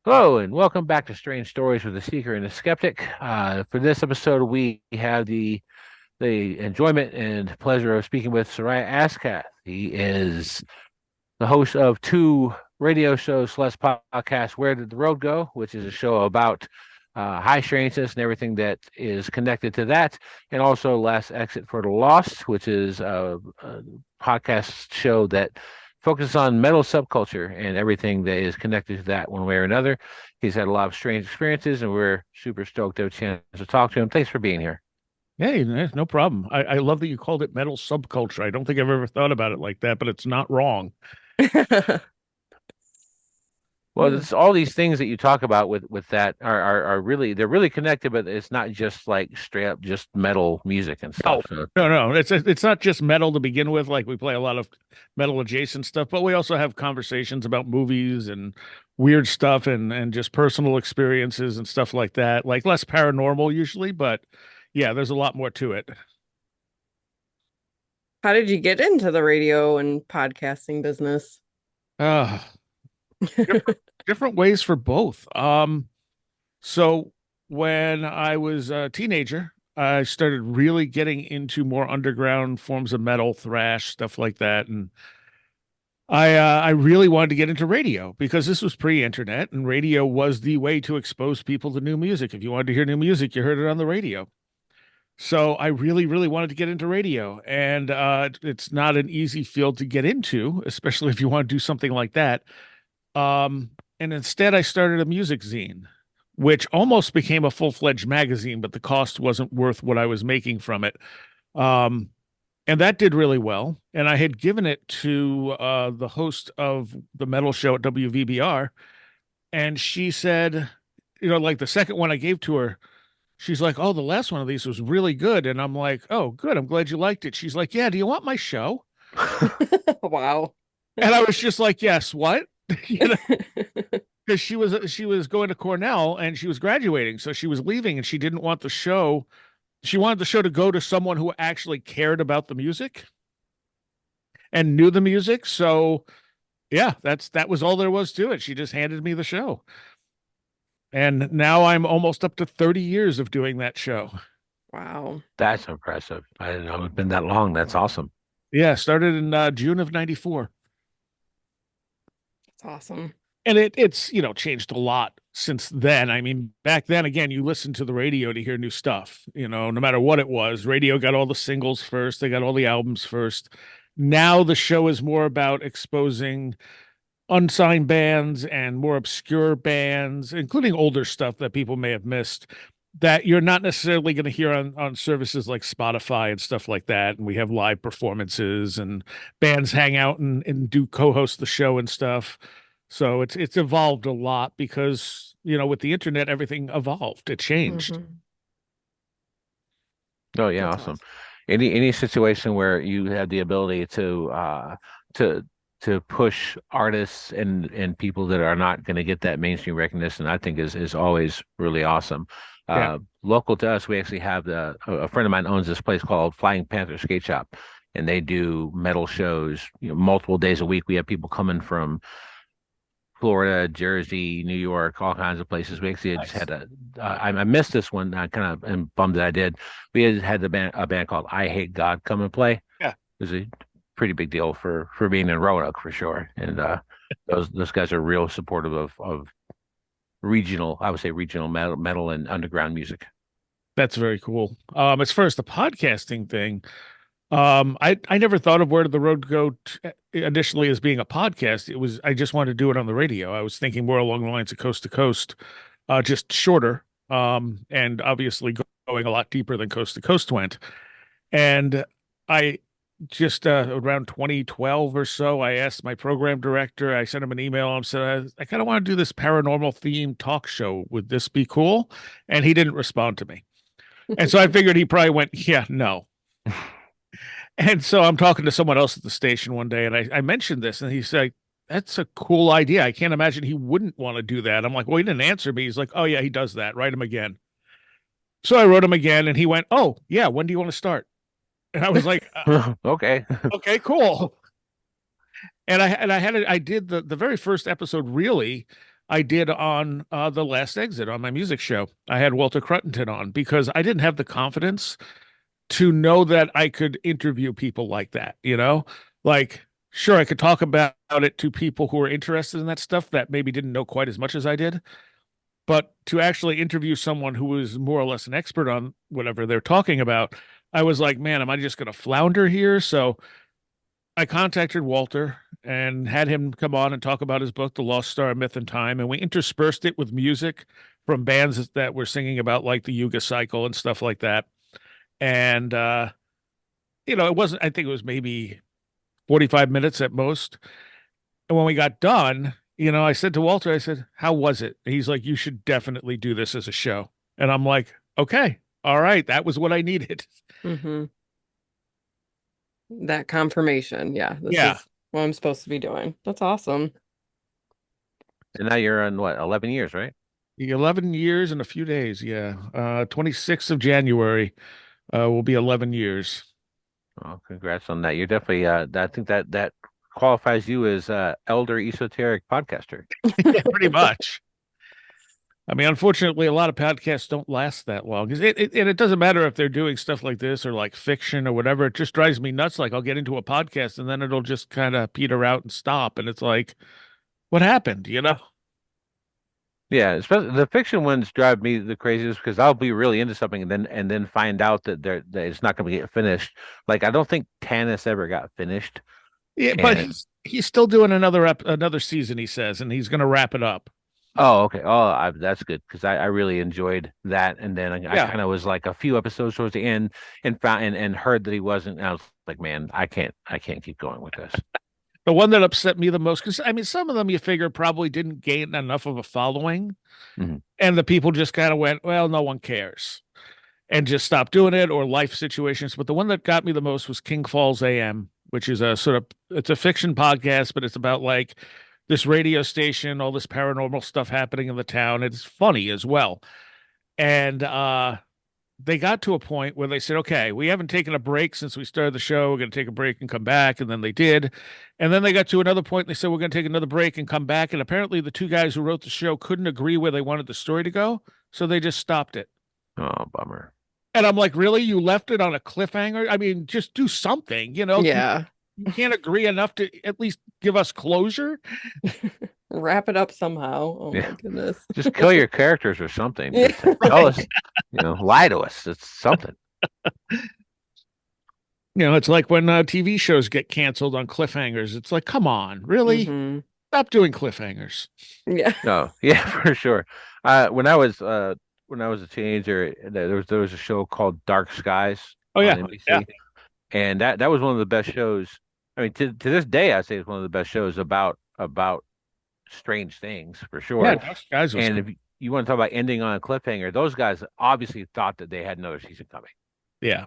Hello, and welcome back to Strange Stories with the Seeker and the Skeptic. For this episode, we have the enjoyment and pleasure of speaking with Seriah Azkath. He is the host of two radio shows slash podcasts, Where Did the Road Go?, which is a show about high strangeness and everything that is connected to that, and also Last Exit for the Lost, which is a podcast show that focuses on metal subculture and everything that is connected to that one way or another. He's had a lot of strange experiences, and we're super stoked to have a chance to talk to him. Thanks for being here. Hey, no problem. I love that you called it metal subculture. I don't think I've ever thought about it like that, but it's not wrong. Well, Yeah. it's all these things that you talk about with that are really they're really connected, but it's not just like straight up just metal music and No, stuff. So no. It's not just metal to begin with. Like we play a lot of metal adjacent stuff, but we also have conversations about movies and weird stuff and just personal experiences and stuff like that. Like less paranormal usually, but yeah, there's a lot more to it. How did you get into the radio and podcasting business? Uh different ways for both. So when I was a teenager, I started really getting into more underground forms of metal, thrash, stuff like that, and I really wanted to get into radio because this was pre-internet, and radio was the way to expose people to new music. If you wanted to hear new music, you heard it on the radio. So I really wanted to get into radio, and it's not an easy field to get into, especially if you want to do something like that. And instead, I started a music zine, which almost became a full-fledged magazine, but the cost wasn't worth what I was making from it. Um, and that did really well. And I had given it to the host of the metal show at WVBR, and she said, like the second one I gave to her, she's like, "Oh, the last one of these was really good." And I'm like, "Oh, good. I'm glad you liked it." She's like, "Yeah, do you want my show?" Wow. And I was just like, "Yes, what?" you know, because she was going to Cornell and she was graduating, so she was leaving and she didn't want the show. She wanted the show to go to someone who actually cared about the music and knew the music. So yeah, that was all there was to it. She just handed me the show. And now I'm almost up to 30 years of doing that show. Wow. that's impressive. I didn't know it'd been that long. That's awesome. Yeah, started in June of 94. That's awesome. And it's changed a lot since then. I mean, back then again, you listened to the radio to hear new stuff, no matter what it was. Radio got all the singles first, they got all the albums first. Now the show is more about exposing unsigned bands and more obscure bands, including older stuff that people may have missed that you're not necessarily going to hear on services like Spotify and stuff like that. And we have live performances and bands hang out and do co-host the show and stuff. So it's evolved a lot because, with the internet, everything evolved. It changed. Hmm. Oh yeah, That's awesome. awesome. Any situation where you have the ability to to push artists and people that are not going to get that mainstream recognition, I think is always really awesome. Yeah. Local to us, we actually have a friend of mine owns this place called Flying Panther Skate Shop, and they do metal shows, multiple days a week. We have people coming from Florida, Jersey, New York, all kinds of places. We actually just Nice. had I missed this one. I kind of am bummed that I did. We had a band called I Hate God come and play. Yeah. It was a pretty big deal for being in Roanoke for sure. And those guys are real supportive of regional, I would say regional metal and underground music. That's very cool. As far as the podcasting thing, I never thought of Where Did the Road Go initially as being a podcast. I just wanted to do it on the radio. I was thinking more along the lines of Coast to Coast, just shorter, and obviously going a lot deeper than Coast to Coast went. And I just around 2012 or so, I asked my program director. I sent him an email. I said, I kind of want to do this paranormal themed talk show. Would this be cool? And he didn't respond to me. And so I figured he probably went, yeah, no. And so I'm talking to someone else at the station one day, and I mentioned this, and he's like, "That's a cool idea. I can't imagine he wouldn't want to do that." I'm like, "Well, he didn't answer me." He's like, "Oh yeah, he does that. Write him again." So I wrote him again, and he went, "Oh yeah, when do you want to start?" And I was like, Okay. "Okay, cool." And I did the very first episode really. I did on The Last Exit on my music show. I had Walter Cruttenton on because I didn't have the confidence to know that I could interview people like that, you know? Like, sure, I could talk about it to people who are interested in that stuff that maybe didn't know quite as much as I did. But to actually interview someone who was more or less an expert on whatever they're talking about, I was like, man, am I just going to flounder here? So I contacted Walter and had him come on and talk about his book, The Lost Star, Myth and Time. And we interspersed it with music from bands that were singing about like the Yuga cycle and stuff like that. And, it wasn't, I think it was maybe 45 minutes at most. And when we got done, I said to Walter, I said, how was it? And he's like, you should definitely do this as a show. And I'm like, okay, all right. That was what I needed. Mm-hmm. That confirmation. Yeah. This Yeah. is what I'm supposed to be doing. That's awesome. And now you're on what, 11 years, right? 11 years and a few days. Yeah. 26th of January will be 11 years. Oh, congrats on that. You're definitely I think that qualifies you as elder esoteric podcaster. Yeah, pretty much. I mean, unfortunately, a lot of podcasts don't last that long. And it doesn't matter if they're doing stuff like this or like fiction or whatever. It just drives me nuts. Like I'll get into a podcast and then it'll just kind of peter out and stop. And it's like, what happened? Yeah, especially the fiction ones drive me the craziest because I'll be really into something and then find out that it's not going to get finished. Like I don't think Tannis ever got finished. Yeah, but And he's still doing another season, he says, and he's going to wrap it up. oh, okay. Oh, that's good because I really enjoyed that. And then I Yeah. kind of was like a few episodes towards the end and found and heard that he wasn't. And I was like, man, I can't keep going with this. The one that upset me the most, because I mean, some of them you figure probably didn't gain enough of a following, Mhm. and the people just kind of went, well, no one cares, and just stopped doing it, or life situations. But the one that got me the most was King Falls AM, which is it's a fiction podcast, but it's about like this radio station, all this paranormal stuff happening in the town. It's funny as well. And they got to a point where they said, okay, we haven't taken a break since we started the show. We're going to take a break and come back. And then they did. And then they got to another point and they said, we're going to take another break and come back. And apparently the two guys who wrote the show couldn't agree where they wanted the story to go. So they just stopped it. Oh, bummer. And I'm like, really? You left it on a cliffhanger? I mean, just do something, Yeah. You can't agree enough to at least give us closure. Wrap it up somehow. Oh Yeah. my goodness. Just kill your characters or something. Yeah. Just tell us, lie to us. It's something. It's like when TV shows get canceled on cliffhangers. It's like, come on, really? Mhm. Stop doing cliffhangers. Yeah. No, yeah, for sure. When I was a teenager, there was a show called Dark Skies Oh, on yeah. NBC, Yeah. and that was one of the best shows. I mean, to this day, I say it's one of the best shows about strange things for sure. Yeah. Dark Skies was And cool. if you want to talk about ending on a cliffhanger, those guys obviously thought that they had another season coming, Yeah.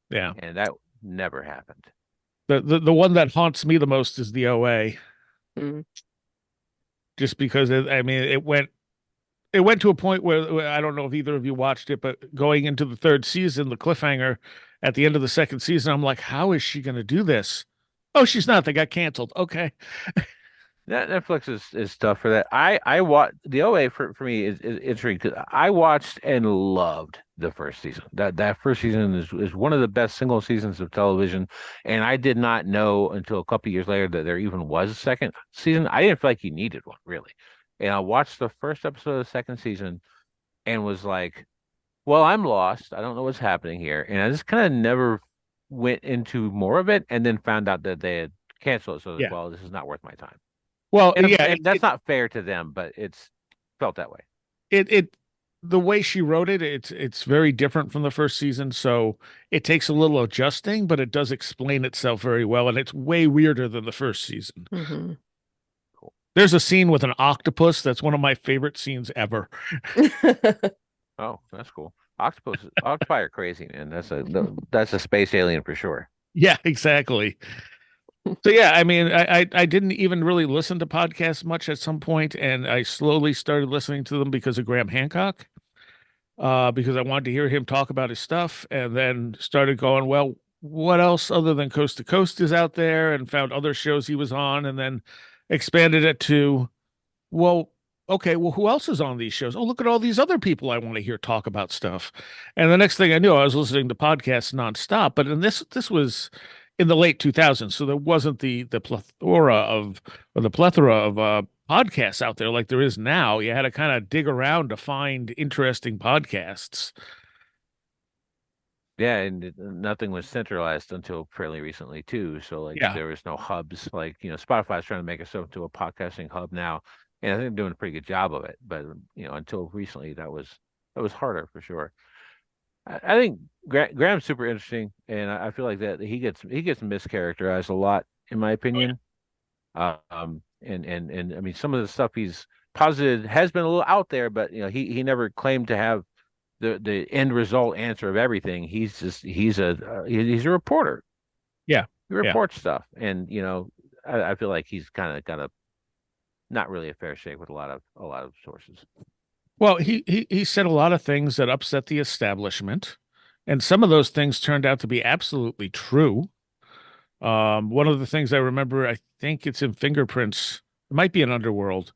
Yeah. and that never happened. The one that haunts me the most is the OA, Mm. just because it went to a point where I don't know if either of you watched it, but going into the third season, the cliffhanger at the end of the second season, I'm like, how is she going to do this? Oh, she's not. They got canceled. Okay. That Netflix is tough for that. I watched the OA for me is interesting because I watched and loved the first season. That first season is one of the best single seasons of television, and I did not know until a couple years later that there even was a second season. I didn't feel like you needed one really, and I watched the first episode of the second season and was like, "Well, I'm lost. I don't know what's happening here," and I just kind of never went into more of it, and then found out that they had canceled it. So I was like, Yeah. well, this is not worth my time. Well, And, yeah, and that's not fair to them, but it's felt that way. it the way she wrote it, it's very different from the first season, so it takes a little adjusting, but it does explain itself very well, and it's way weirder than the first season. Mhm. There's a scene with an octopus that's one of my favorite scenes ever. Oh, that's cool. Octopi are crazy, man. That's a space alien for sure. Yeah, exactly. So yeah, I mean, I didn't even really listen to podcasts much at some point, and I slowly started listening to them because of Graham Hancock, because I wanted to hear him talk about his stuff, and then started going, well, what else other than Coast to Coast is out there, and found other shows he was on, and then expanded it to, well, okay, well, who else is on these shows? Oh, look at all these other people I want to hear talk about stuff. And the next thing I knew, I was listening to podcasts nonstop. But in this was in the late 2000s, so there wasn't the plethora of or the plethora of podcasts out there like there is now. You had to kind of dig around to find interesting podcasts. Yeah, and nothing was centralized until fairly recently too. So like Yeah. there was no hubs. Like Spotify's trying to make itself to a podcasting hub now, and I think they're doing a pretty good job of it. But until recently, that was harder for sure. I think Graham's super interesting, and I feel like that he gets mischaracterized a lot, in my opinion. And I mean, some of the stuff he's posited has been a little out there, but he never claimed to have the end result answer of everything. He's a reporter. Yeah. He Yeah. reports stuff, and I feel like he's kind of got a not really a fair shake with a lot of sources. Well, he said a lot of things that upset the establishment, and some of those things turned out to be absolutely true. One of the things I remember, I think it's in Fingerprints, it might be in Underworld,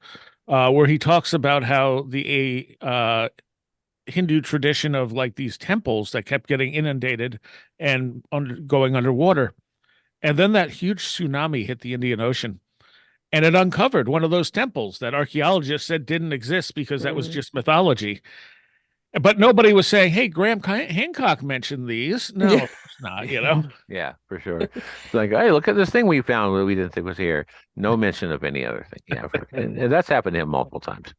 where he talks about how the Hindu tradition of like these temples that kept getting inundated and going underwater. And then that huge tsunami hit the Indian Ocean and it uncovered one of those temples that archaeologists said didn't exist because that was Mm. just mythology. But nobody was saying, hey, Graham Hancock mentioned these. No, Yeah. of course not, you know? Yeah, for sure. It's like, hey, look at this thing we found that we didn't think was here. No mention of any other thing. Yeah, and that's happened to him multiple times.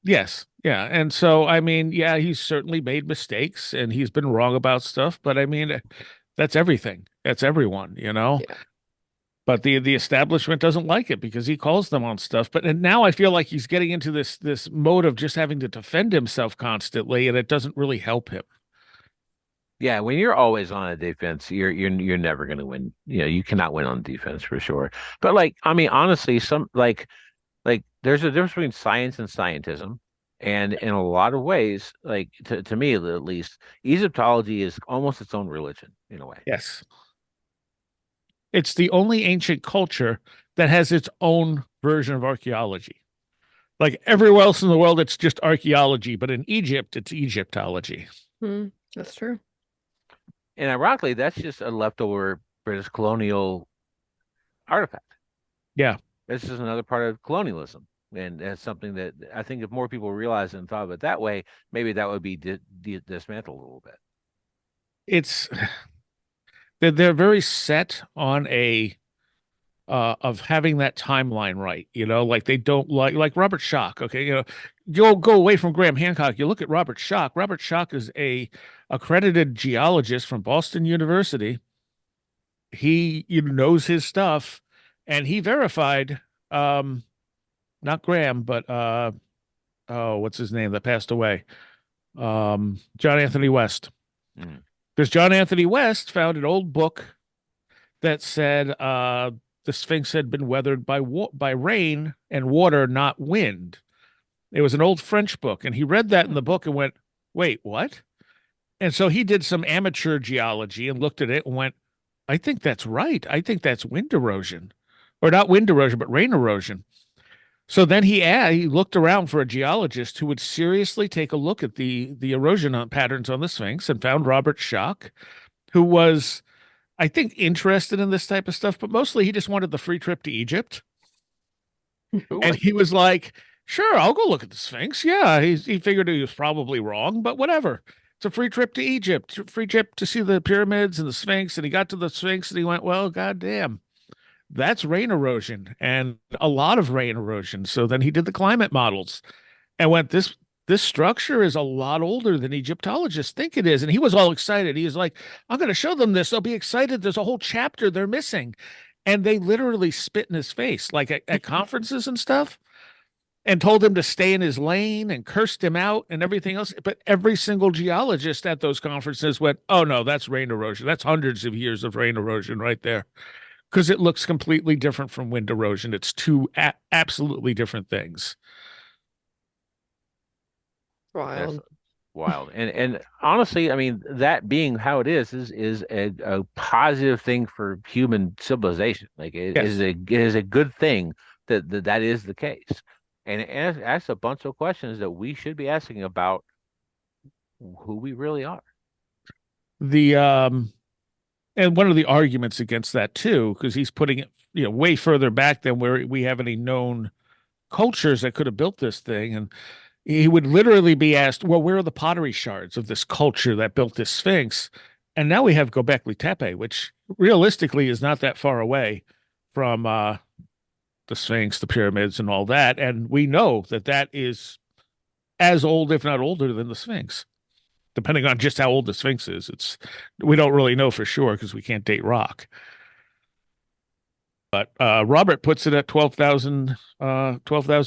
Yes. Yeah. And so, I mean, yeah, he's certainly made mistakes and he's been wrong about stuff, but I mean, that's everything. That's everyone, you know? Yeah. But the establishment doesn't like it because he calls them on stuff. But and now I feel like he's getting into this mode of just having to defend himself constantly, and it doesn't really help him. Yeah, when you're always on a defense, you're never going to win. You cannot win on defense for sure. But like, I mean, honestly, some like there's a difference between science and scientism. And in a lot of ways, like to me at least, Egyptology is almost its own religion in a way. Yes. It's the only ancient culture that has its own version of archaeology. Like everywhere else in the world, it's just archaeology, but in Egypt, it's Egyptology. That's true. And ironically, that's just a leftover British colonial artifact. Yeah. This is another part of colonialism. And that's something that I think if more people realized and thought of it that way, maybe that would be dismantled a little bit. It's they're very set on a of having that timeline right, you know, like they don't like Robert Schoch. Okay, you know, go away from Graham Hancock. You look at Robert Schoch. Robert Schoch is a accredited geologist from Boston University. He knows his stuff, and he verified not Graham, but oh, what's his name that passed away? John Anthony West. Mm. Because John Anthony West found an old book that said the Sphinx had been weathered by rain and water, not wind. It was an old French book, and he read that in the book and went, "Wait, what?" And so he did some amateur geology and looked at it and went, "I think that's right. I think that's wind erosion, or not wind erosion, but rain erosion." So then he looked around for a geologist who would seriously take a look at the erosion patterns on the Sphinx and found Robert Schoch, who was, I think, interested in this type of stuff, but mostly he just wanted the free trip to Egypt. And he was like, sure, I'll go look at the Sphinx. Yeah, he figured he was probably wrong, but whatever. It's a free trip to Egypt, free trip to see the pyramids and the Sphinx. And he got to the Sphinx and he went, well, goddamn, that's rain erosion and a lot of rain erosion. So then he did the climate models and went, this structure is a lot older than Egyptologists think it is. And he was all excited. He was like, I'm going to show them this. They'll be excited. There's a whole chapter they're missing. And they literally spit in his face, like at conferences and stuff, and told him to stay in his lane and cursed him out and everything else. But every single geologist at those conferences went, oh, no, that's rain erosion. That's hundreds of years of rain erosion right there. Because it looks completely different from wind erosion. It's two absolutely different things. Wild. That's wild. And honestly, I mean, that being how it is a positive thing for human civilization. Like it Yes. is a good thing that is the case. and ask a bunch of questions that we should be asking about who we really are. The and one of the arguments against that too, because he's putting it, way further back than where we have any known cultures that could have built this thing. And he would literally be asked, well, where are the pottery shards of this culture that built this Sphinx? And now we have Göbekli Tepe, which realistically is not that far away from the Sphinx, the pyramids, and all that. And we know that that is as old, if not older, than the Sphinx, depending on just how old the Sphinx is. We don't really know for sure because we can't date rock. But Robert puts it at 12,000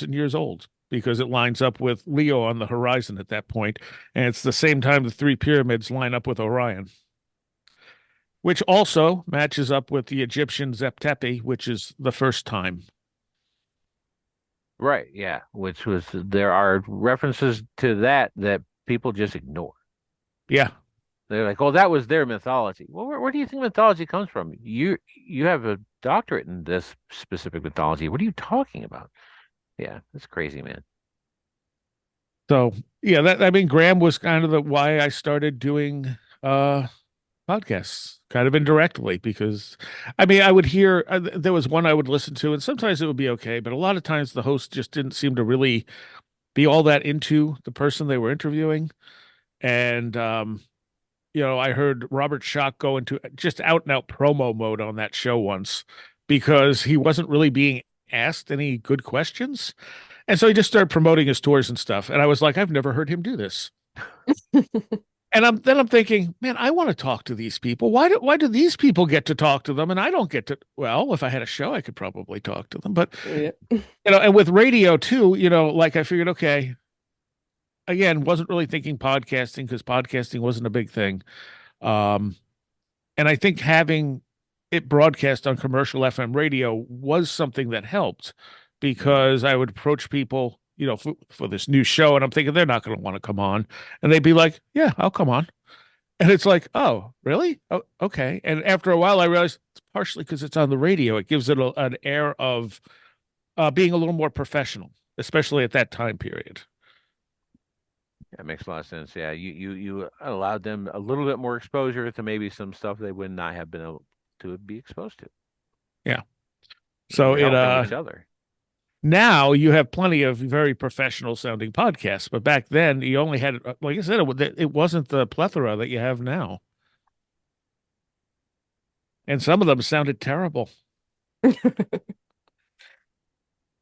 years old because it lines up with Leo on the horizon at that point, and it's the same time the three pyramids line up with Orion, which also matches up with the Egyptian Zep-Tepi, which is the first time. Right, yeah, which was there are references to that people just ignore. Yeah. They're like, "Oh, that was their mythology." Well, where do you think mythology comes from? You have a doctorate in this specific mythology. What are you talking about? Yeah, that's crazy, man. So yeah, I mean, Graham was kind of the why I started doing podcasts, kind of indirectly, because I mean, I would hear there was one I would listen to, and sometimes it would be okay, but a lot of times the host just didn't seem to really be all that into the person they were interviewing, and I heard Robert Schock go into just out and out promo mode on that show once because he wasn't really being asked any good questions. And so he just started promoting his tours and stuff. And I was like, I've never heard him do this. And I'm thinking, man, I want to talk to these people. Why do these people get to talk to them and I don't get to? Well, if I had a show, I could probably talk to them. But Yeah. and with radio too, like I figured, okay, again, wasn't really thinking podcasting because podcasting wasn't a big thing. And I think having it broadcast on commercial FM radio was something that helped because I would approach people, for this new show, and I'm thinking they're not going to want to come on, and they'd be like, "Yeah, I'll come on," and it's like, "Oh, really? Oh, okay." And after a while, I realized it's partially because it's on the radio. It gives it an air of being a little more professional, especially at that time period. That makes a lot of sense. Yeah, you allowed them a little bit more exposure to maybe some stuff they would not have been able to be exposed to. Yeah. So So it helping each other. Now you have plenty of very professional sounding podcasts, but back then you only had, like I said, it wasn't the plethora that you have now. And some of them sounded terrible.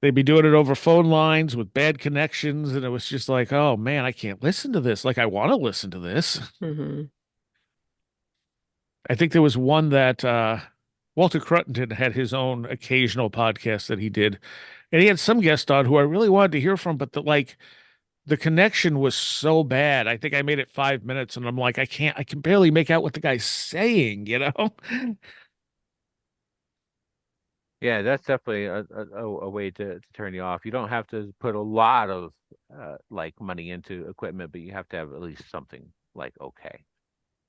They'd be doing it over phone lines with bad connections. And it was just like, oh man, I can't listen to this. Like I want to listen to this. Mm-hmm. I think there was one that Walter Cruttenden had his own occasional podcast that he did. And he had some guest on who I really wanted to hear from, but the connection was so bad. I think I made it 5 minutes and I'm like, I can barely make out what the guy's saying, Yeah, that's definitely a way to turn you off. You don't have to put a lot of like money into equipment, but you have to have at least something like okay.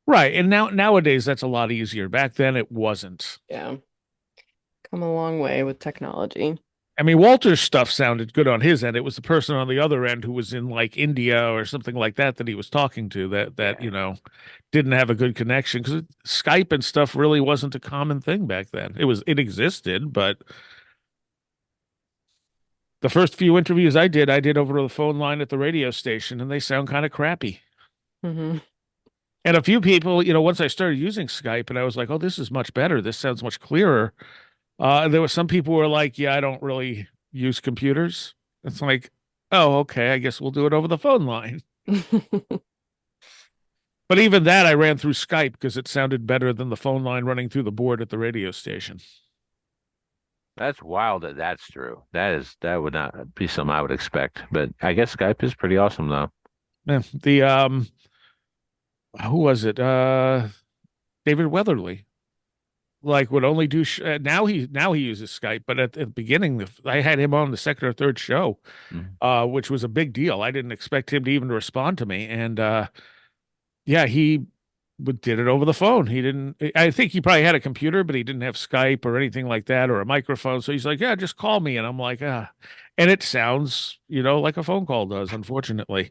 Right. And nowadays that's a lot easier. Back then it wasn't. Yeah. Come a long way with technology. I mean, Walter's stuff sounded good on his end. It was the person on the other end who was in like India or something like that he was talking to that Yeah. Didn't have a good connection because Skype and stuff really wasn't a common thing back then. It existed, but the first few interviews I did over the phone line at the radio station, and they sound kind of crappy. Mm-hmm. And a few people, once I started using Skype, and I was like, "Oh, this is much better. This sounds much clearer." There were some people who were like, "Yeah, I don't really use computers." It's like, "Oh, okay. I guess we'll do it over the phone line." But even that, I ran through Skype because it sounded better than the phone line running through the board at the radio station. That's wild that that's true. That would not be something I would expect. But I guess Skype is pretty awesome though. Yeah, who was it? David Weatherly. Like would only do now he uses Skype, but at the beginning I had him on the second or third show, which was a big deal. I didn't expect him to even respond to me, and yeah, he did it over the phone. He didn't. I think he probably had a computer, but he didn't have Skype or anything like that or a microphone. So he's like, "Yeah, just call me." And I'm like, "Ah," and it sounds, like a phone call does. Unfortunately,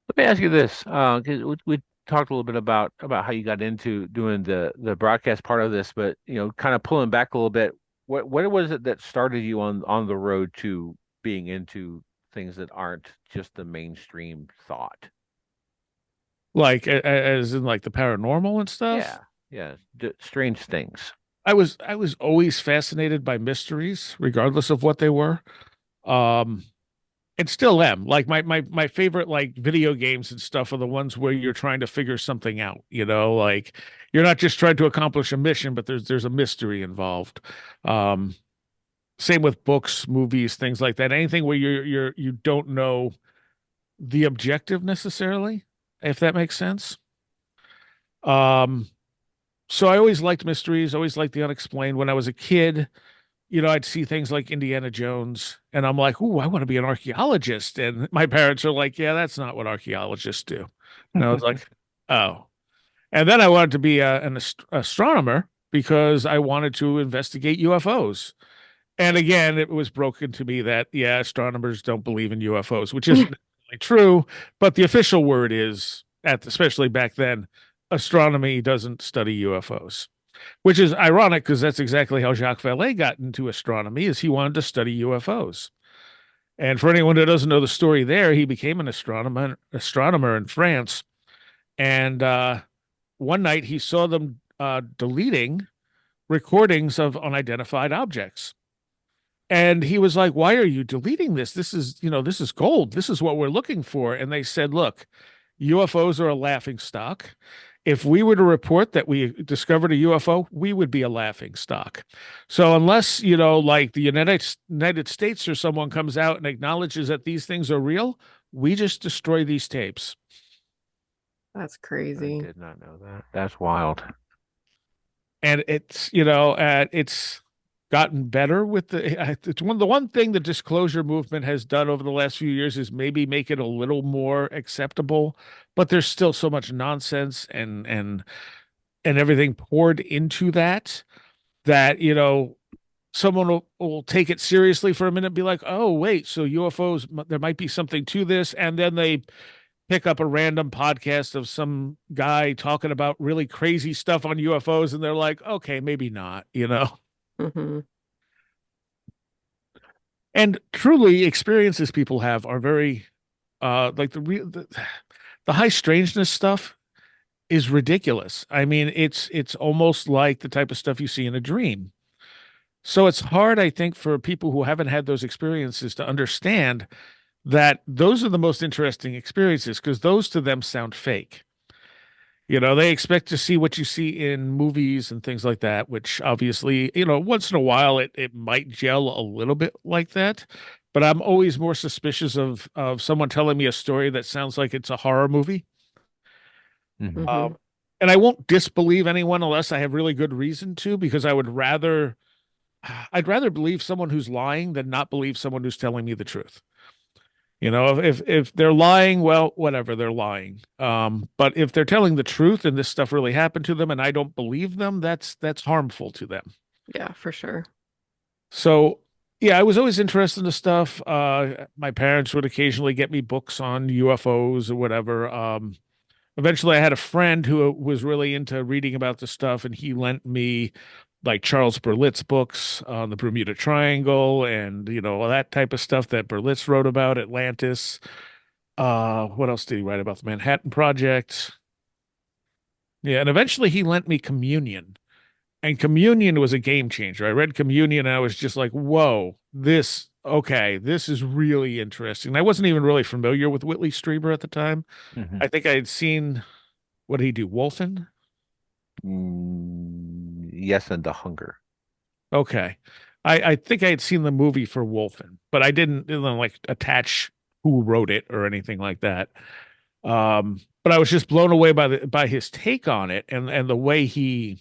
Let me ask you this, 'cause we talked a little bit about how you got into doing the broadcast part of this, but kind of pulling back a little bit, what was it that started you on the road to being into things that aren't just the mainstream thought? like as in like the paranormal and stuff. Yeah, yeah, strange things. I was always fascinated by mysteries, regardless of what they were. Um, and still am. Like my favorite like video games and stuff are the ones where you're trying to figure something out, like you're not just trying to accomplish a mission, but there's a mystery involved. Um, Same with books, movies, things like that. Anything where you don't know the objective necessarily, if that makes sense. Um, so I always liked mysteries, always liked the unexplained. When I was a kid, I'd see things like Indiana Jones, and I'm like, "Ooh, I want to be an archaeologist." And my parents are like, "Yeah, that's not what archaeologists do." And I was like, "Oh." And then I wanted to be an astronomer because I wanted to investigate UFOs. And again, it was broken to me that, yeah, astronomers don't believe in UFOs, which isn't necessarily true, but the official word is, especially back then, astronomy doesn't study UFOs. Which is ironic because that's exactly how Jacques Vallée got into astronomy, is he wanted to study UFOs. And for anyone that doesn't know the story there, he became an astronomer in France. And one night he saw them deleting recordings of unidentified objects. And he was like, "Why are you deleting this? This is gold. This is what we're looking for." And they said, "Look, UFOs are a laughing stock. If we were to report that we discovered a UFO, we would be a laughing stock. So unless, like the United States or someone comes out and acknowledges that these things are real, we just destroy these tapes." That's I crazy. did not know that. That's wild. And it's gotten better with the one thing the disclosure movement has done over the last few years is maybe make it a little more acceptable, but there's still so much nonsense and everything poured into that someone will take it seriously for a minute and be like, "Oh wait, so UFOs, there might be something to this," and then they pick up a random podcast of some guy talking about really crazy stuff on UFOs, and they're like, "Okay, maybe not." Hmm. And truly, experiences people have are very, like the high strangeness stuff is ridiculous. I mean, it's almost like the type of stuff you see in a dream. So it's hard, I think, for people who haven't had those experiences to understand that those are the most interesting experiences because those to them sound fake. They expect to see what you see in movies and things like that, which obviously, once in a while it might gel a little bit like that. But I'm always more suspicious of someone telling me a story that sounds like it's a horror movie. Hmm. Hmm. And I won't disbelieve anyone unless I have really good reason to, because I'd rather believe someone who's lying than not believe someone who's telling me the truth. If they're lying, well, whatever, they're lying. But if they're telling the truth and this stuff really happened to them and I don't believe them, that's harmful to them. Yeah, for sure. So yeah, I was always interested in the stuff. My parents would occasionally get me books on UFOs or whatever. Eventually I had a friend who was really into reading about the stuff, and he lent me like Charles Berlitz books on the Bermuda Triangle and all that type of stuff that Berlitz wrote about, Atlantis. What else did he write about? The Manhattan Project. Yeah, and eventually he lent me Communion. And Communion was a game changer. I read Communion and I was just like, whoa, this is really interesting. And I wasn't even really familiar with Whitley Strieber at the time. Hmm. I think I had seen, what did he do? Wolfen? Yes, and the hunger. Okay. I think I had seen the movie for Wolfen, but I didn't like attach who wrote it or anything like that. But I was just blown away by his take on it and the way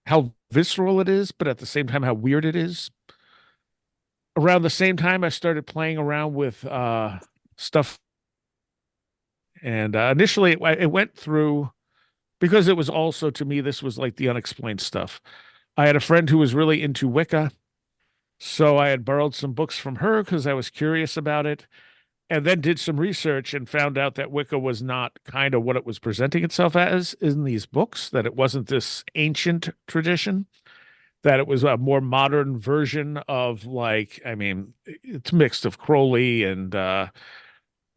how visceral it is, but at the same time how weird it is. Around the same time I started playing around with stuff And initially, it went through because it was also to me this was like the unexplained stuff. I had a friend who was really into Wicca, so I had borrowed some books from her because I was curious about it, and then did some research and found out that Wicca was not kind of what it was presenting itself as in these books, that it wasn't this ancient tradition, that it was a more modern version of like, I mean, it's mixed of Crowley and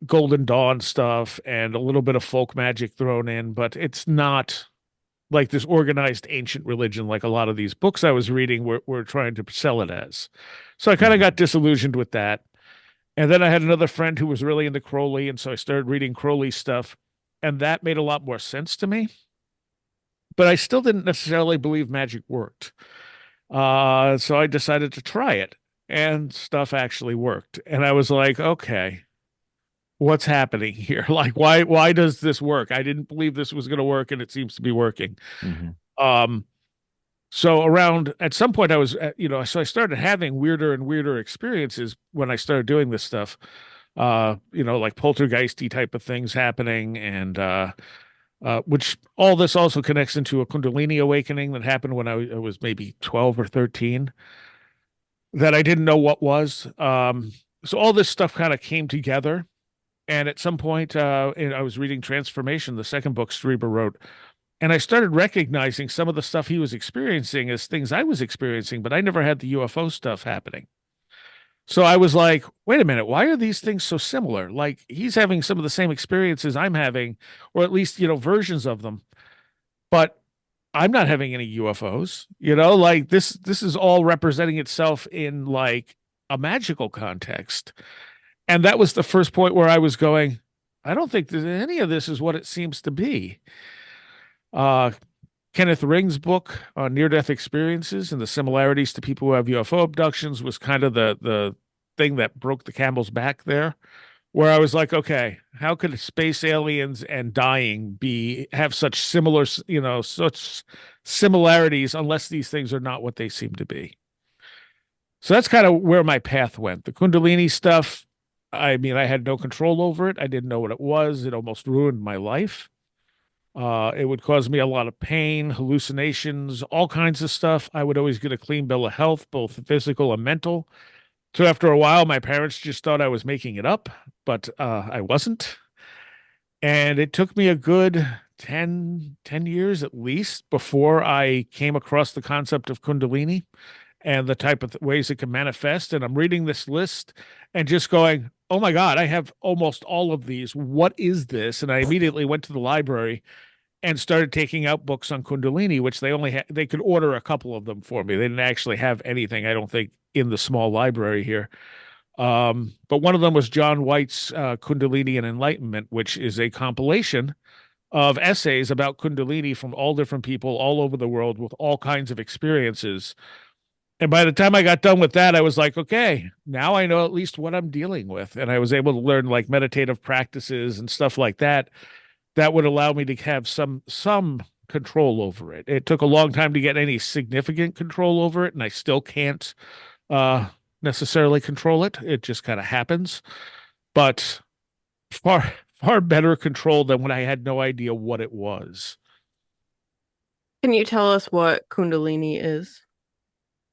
Golden Dawn stuff and a little bit of folk magic thrown in, but it's not like this organized ancient religion like a lot of these books I was reading were trying to sell it as. So I kind of Mhm. got disillusioned with that. And then I had another friend who was really into Crowley, and so I started reading Crowley stuff, and that made a lot more sense to me. But I still didn't necessarily believe magic worked. So I decided to try it, and stuff actually worked. And I was like, okay, what's happening here? Like, why does this work? I didn't believe this was going to work, and it seems to be working. Mhm. Um, so around at some point I was, so I started having weirder and weirder experiences when I started doing this stuff. Like poltergeisty type of things happening, and which all this also connects into a kundalini awakening that happened when I was maybe 12 or 13 that I didn't know what was. So all this stuff kind of came together. And at some point, I was reading Transformation, the second book Strieber wrote, and I started recognizing some of the stuff he was experiencing as things I was experiencing, but I never had the UFO stuff happening. So I was like, wait a minute, why are these things so similar? Like he's having some of the same experiences I'm having, or at least, versions of them, but I'm not having any UFOs, like this is all representing itself in like a magical context. And that was the first point where I was going, I don't think that any of this is what it seems to be. Uh, Kenneth Ring's book on near-death experiences and the similarities to people who have UFO abductions was kind of the thing that broke the camel's back there, where I was like, okay, how could space aliens and dying have such such similarities unless these things are not what they seem to be? So that's kind of where my path went. The Kundalini stuff, I mean, I had no control over it. I didn't know what it was. It almost ruined my life. It would cause me a lot of pain, hallucinations, all kinds of stuff. I would always get a clean bill of health, both physical and mental. So after a while, my parents just thought I was making it up, but I wasn't. And it took me a good 10 years at least before I came across the concept of Kundalini and the type of ways it can manifest. And I'm reading this list and just going, oh my God, I have almost all of these. What is this? And I immediately went to the library and started taking out books on Kundalini, which they could order a couple of them for me. They didn't actually have anything, I don't think, in the small library here. But one of them was John White's Kundalini and Enlightenment, which is a compilation of essays about Kundalini from all different people all over the world with all kinds of experiences. And by the time I got done with that, I was like, okay, now I know at least what I'm dealing with. And I was able to learn like meditative practices and stuff like that that would allow me to have some control over it. It took a long time to get any significant control over it, and I still can't necessarily control it. It just kind of happens. But far better control than when I had no idea what it was. Can you tell us what Kundalini is?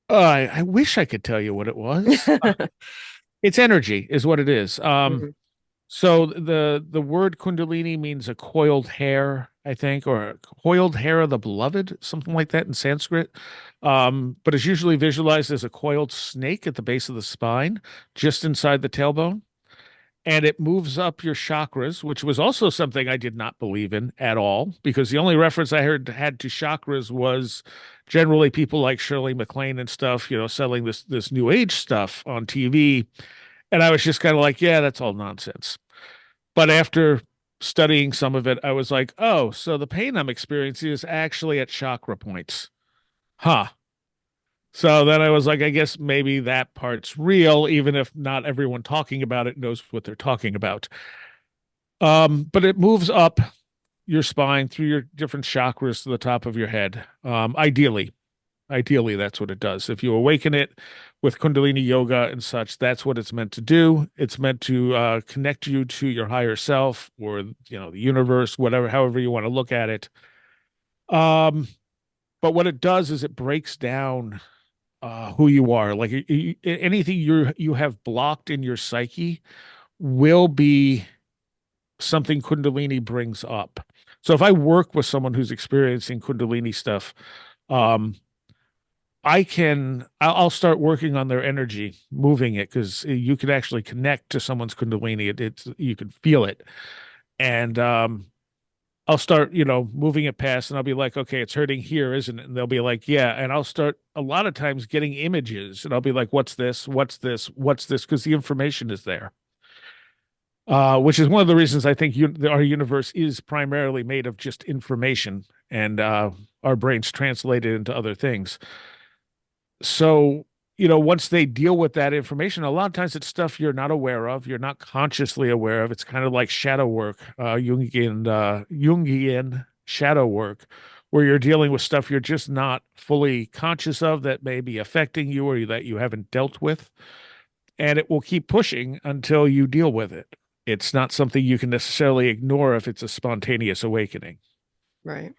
I wish I could tell you what it was. It's energy, is what it is. Mhm. So the word Kundalini means a coiled hair, I think, or a coiled hair of the beloved, something like that in Sanskrit. But it's usually visualized as a coiled snake at the base of the spine, just inside the tailbone. And it moves up your chakras, which was also something I did not believe in at all, because the only reference I had to chakras was generally people like Shirley MacLaine and stuff, selling this new age stuff on TV. And I was just kind of like, yeah, that's all nonsense. But after studying some of it, I was like, oh, so the pain I'm experiencing is actually at chakra points. Huh. So then I was like, I guess maybe that part's real, even if not everyone talking about it knows what they're talking about. But it moves up your spine through your different chakras to the top of your head, ideally. Ideally, that's what it does. If you awaken it with Kundalini yoga and such, that's what it's meant to do. It's meant to connect you to your higher self, or the universe, whatever, however you want to look at it. Um, but what it does is it breaks down who you are. Like anything you have blocked in your psyche will be something Kundalini brings up. So if I work with someone who's experiencing Kundalini stuff, um, I'll start working on their energy, moving it, because you can actually connect to someone's Kundalini. You can feel it. And I'll start, moving it past, and I'll be like, okay, it's hurting here, isn't it? And they'll be like, yeah. And I'll start a lot of times getting images, and I'll be like, what's this? What's this? What's this? Because the information is there. Which is one of the reasons I think our universe is primarily made of just information, and our brains translate it into other things. So, once they deal with that information, a lot of times it's stuff you're not aware of, you're not consciously aware of. It's kind of like shadow work, Jungian shadow work, where you're dealing with stuff you're just not fully conscious of that may be affecting you or that you haven't dealt with. And it will keep pushing until you deal with it. It's not something you can necessarily ignore if it's a spontaneous awakening. Right.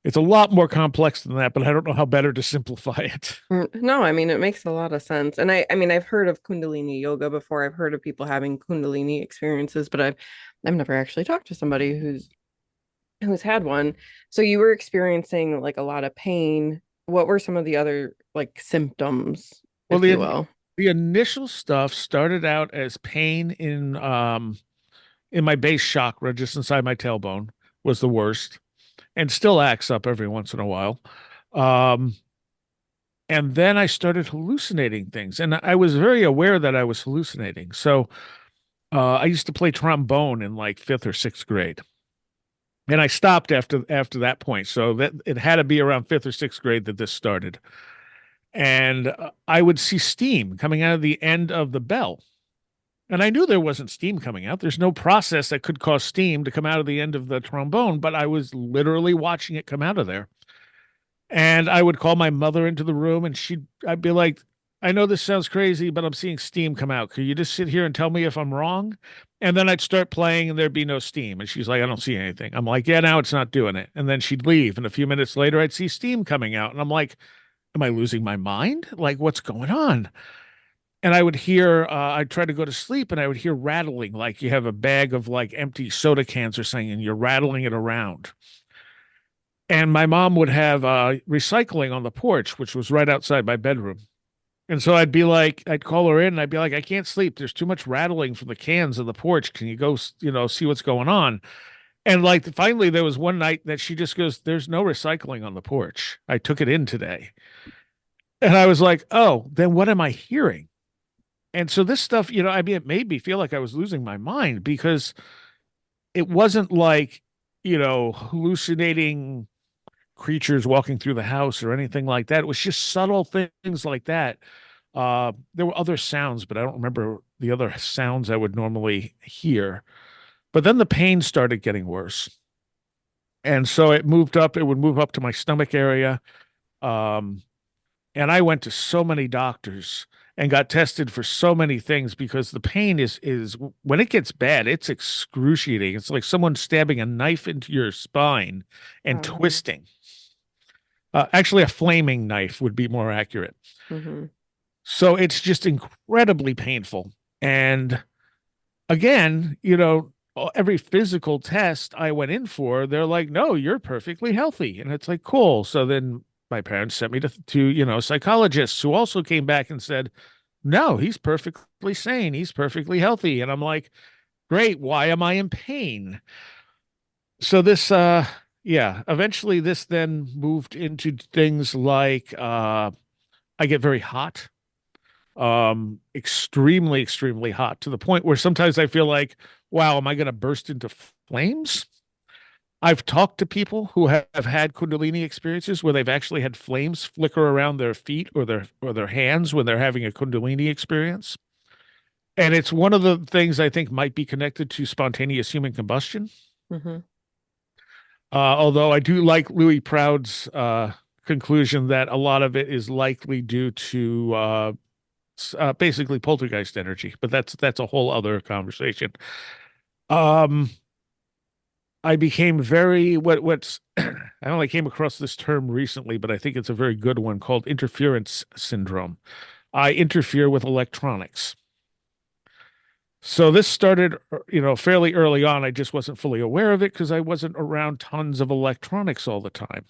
It's a lot more complex than that, but I don't know how better to simplify it. No, I mean, it makes a lot of sense. And I mean, I've heard of Kundalini yoga before. I've heard of people having Kundalini experiences, but I've never actually talked to somebody who's had one. So you were experiencing like a lot of pain. What were some of the other like symptoms, Well, if you will? the initial stuff started out as pain in my base chakra, just inside my tailbone, was the worst, and still acts up every once in a while. Um, and then I started hallucinating things, and I was very aware that I was hallucinating. So I used to play trombone in like fifth or sixth grade, and I stopped after that point. So that it had to be around fifth or sixth grade that this started. And I would see steam coming out of the end of the bell. And I knew there wasn't steam coming out. There's no process that could cause steam to come out of the end of the trombone, but I was literally watching it come out of there. And I would call my mother into the room, and I'd be like, I know this sounds crazy, but I'm seeing steam come out. Could you just sit here and tell me if I'm wrong? And then I'd start playing and there'd be no steam. And she's like, I don't see anything. I'm like, yeah, now it's not doing it. And then she'd leave. And a few minutes later, I'd see steam coming out. And I'm like, am I losing my mind? Like, what's going on? And I would hear, I'd try to go to sleep, and I would hear rattling, like you have a bag of like empty soda cans or something, and you're rattling it around. And my mom would have recycling on the porch, which was right outside my bedroom. And so I'd call her in, and I'd be like, I can't sleep. There's too much rattling from the cans on the porch. Can you go, see what's going on? And like finally, there was one night that she just goes, there's no recycling on the porch. I took it in today. And I was like, oh, then what am I hearing? And so this stuff, I mean, it made me feel like I was losing my mind, because it wasn't like, hallucinating creatures walking through the house or anything like that. It was just subtle things like that. There were other sounds, but I don't remember the other sounds I would normally hear. But then the pain started getting worse. And so it would move up to my stomach area. Um, and I went to so many doctors and got tested for so many things, because the pain is when it gets bad, it's excruciating. It's like someone stabbing a knife into your spine and twisting. Actually, a flaming knife would be more accurate. Mm-hmm. So it's just incredibly painful. And again, every physical test I went in for, they're like, no, you're perfectly healthy. And it's like, cool. So then my parents sent me to psychologists, who also came back and said, no, he's perfectly sane. He's perfectly healthy. And I'm like, great. Why am I in pain? So this, eventually this then moved into things like, I get very hot, extremely, extremely hot, to the point where sometimes I feel like, wow, am I going to burst into flames? I've talked to people who have had Kundalini experiences where they've actually had flames flicker around their feet or their hands when they're having a Kundalini experience. And it's one of the things I think might be connected to spontaneous human combustion. Mm-hmm. Although I do like Louis Proud's conclusion that a lot of it is likely due to basically poltergeist energy, but that's a whole other conversation. Um, I became very what's I only came across this term recently, but I think it's a very good one called interference syndrome. I interfere with electronics. So this started, fairly early on. I just wasn't fully aware of it because I wasn't around tons of electronics all the time.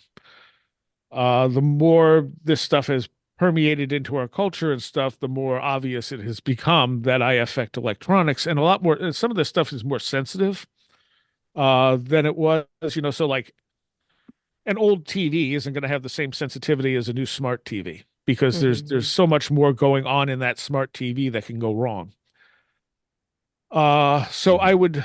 The more this stuff has permeated into our culture and stuff, the more obvious it has become that I affect electronics, and a lot more. Some of this stuff is more sensitive than it was. So like an old TV isn't going to have the same sensitivity as a new smart TV because there's so much more going on in that smart TV that can go wrong. So I don't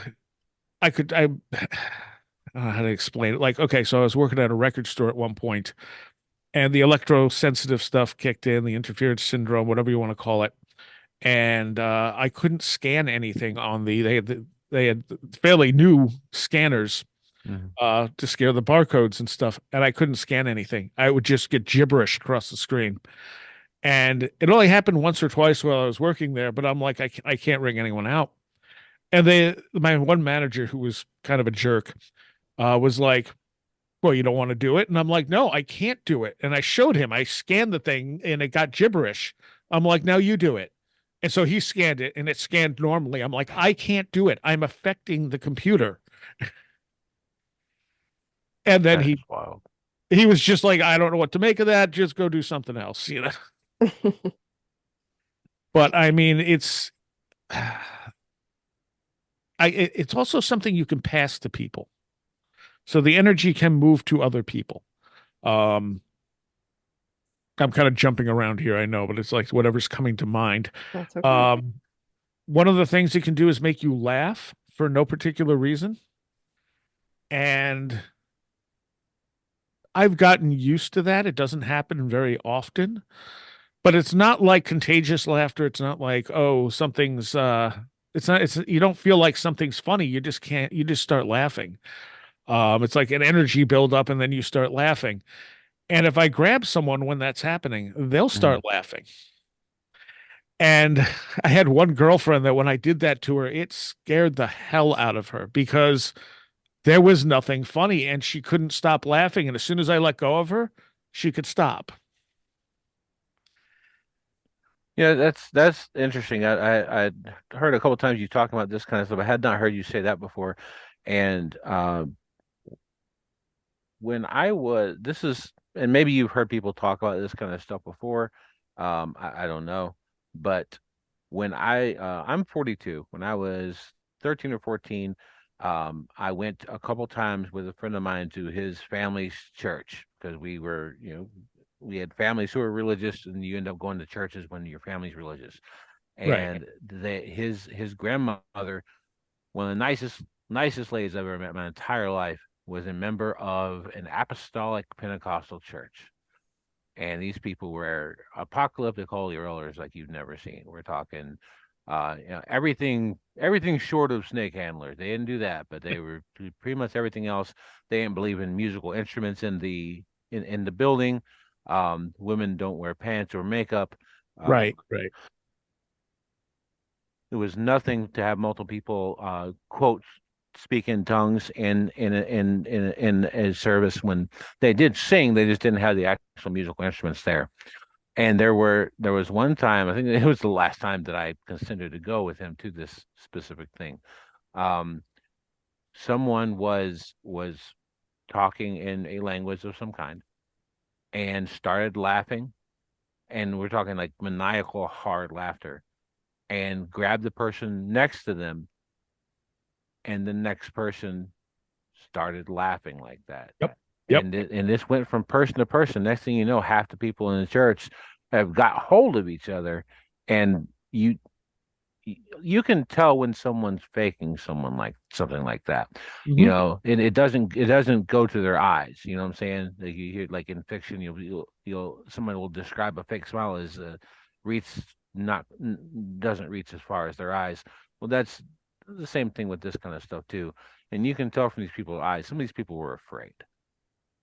know how to explain it. Like, okay, so I was working at a record store at one point, and the electrosensitive stuff kicked in, the interference syndrome, whatever you want to call it, and I couldn't scan anything on they had fairly new scanners to scare the barcodes and stuff, and I couldn't scan anything. I would just get gibberish across the screen. And it only happened once or twice while I was working there, but I'm like, I can't ring anyone out. And my one manager, who was kind of a jerk, was like, well, you don't want to do it? And I'm like, no, I can't do it. And I showed him, I scanned the thing and it got gibberish. I'm like, now you do it. And so he scanned it and it scanned normally. I'm like, I can't do it. I'm affecting the computer. And then That's wild. he was just like, I don't know what to make of that. Just go do something else, But I mean, it's also something you can pass to people. So the energy can move to other people. I'm kind of jumping around here, I know, but it's like whatever's coming to mind. That's okay. One of the things it can do is make you laugh for no particular reason. And I've gotten used to that. It doesn't happen very often, but it's not like contagious laughter. It's not like, oh, you don't feel like something's funny. You just start laughing. It's like an energy buildup and then you start laughing. And if I grab someone when that's happening, they'll start laughing. And I had one girlfriend that when I did that to her, it scared the hell out of her because there was nothing funny and she couldn't stop laughing. And as soon as I let go of her, she could stop. Yeah, that's interesting. I heard a couple times you talking about this kind of stuff. I had not heard you say that before. And when I was this is and maybe you've heard people talk about this kind of stuff before. I don't know. But when I'm 42. When I was 13 or 14, I went a couple times with a friend of mine to his family's church because we had families who were religious, and you end up going to churches when your family's religious. Right. And his grandmother, one of the nicest ladies I've ever met in my entire life, was a member of an apostolic Pentecostal church. And these people were apocalyptic holy rollers like you've never seen. We're talking everything short of snake handlers. They didn't do that, but they were pretty much everything else. They didn't believe in musical instruments in the building. Women don't wear pants or makeup. Right. It was nothing to have multiple people quote speak in tongues in a service. When they did sing, they just didn't have the actual musical instruments there. And there was one time, I think it was the last time that I considered to go with him to this specific thing. Someone was talking in a language of some kind and started laughing, and we're talking like maniacal hard laughter, and grabbed the person next to them, and the next person started laughing like that. Yep. And this went from person to person. Next thing you know, half the people in the church have got hold of each other, and you can tell when someone's faking something like that. And it doesn't go to their eyes. You know what I'm saying? Like you hear, like in fiction, you'll someone will describe a fake smile as doesn't reach as far as their eyes. Well, that's the same thing with this kind of stuff too. And you can tell from these people's eyes, some of these people were afraid.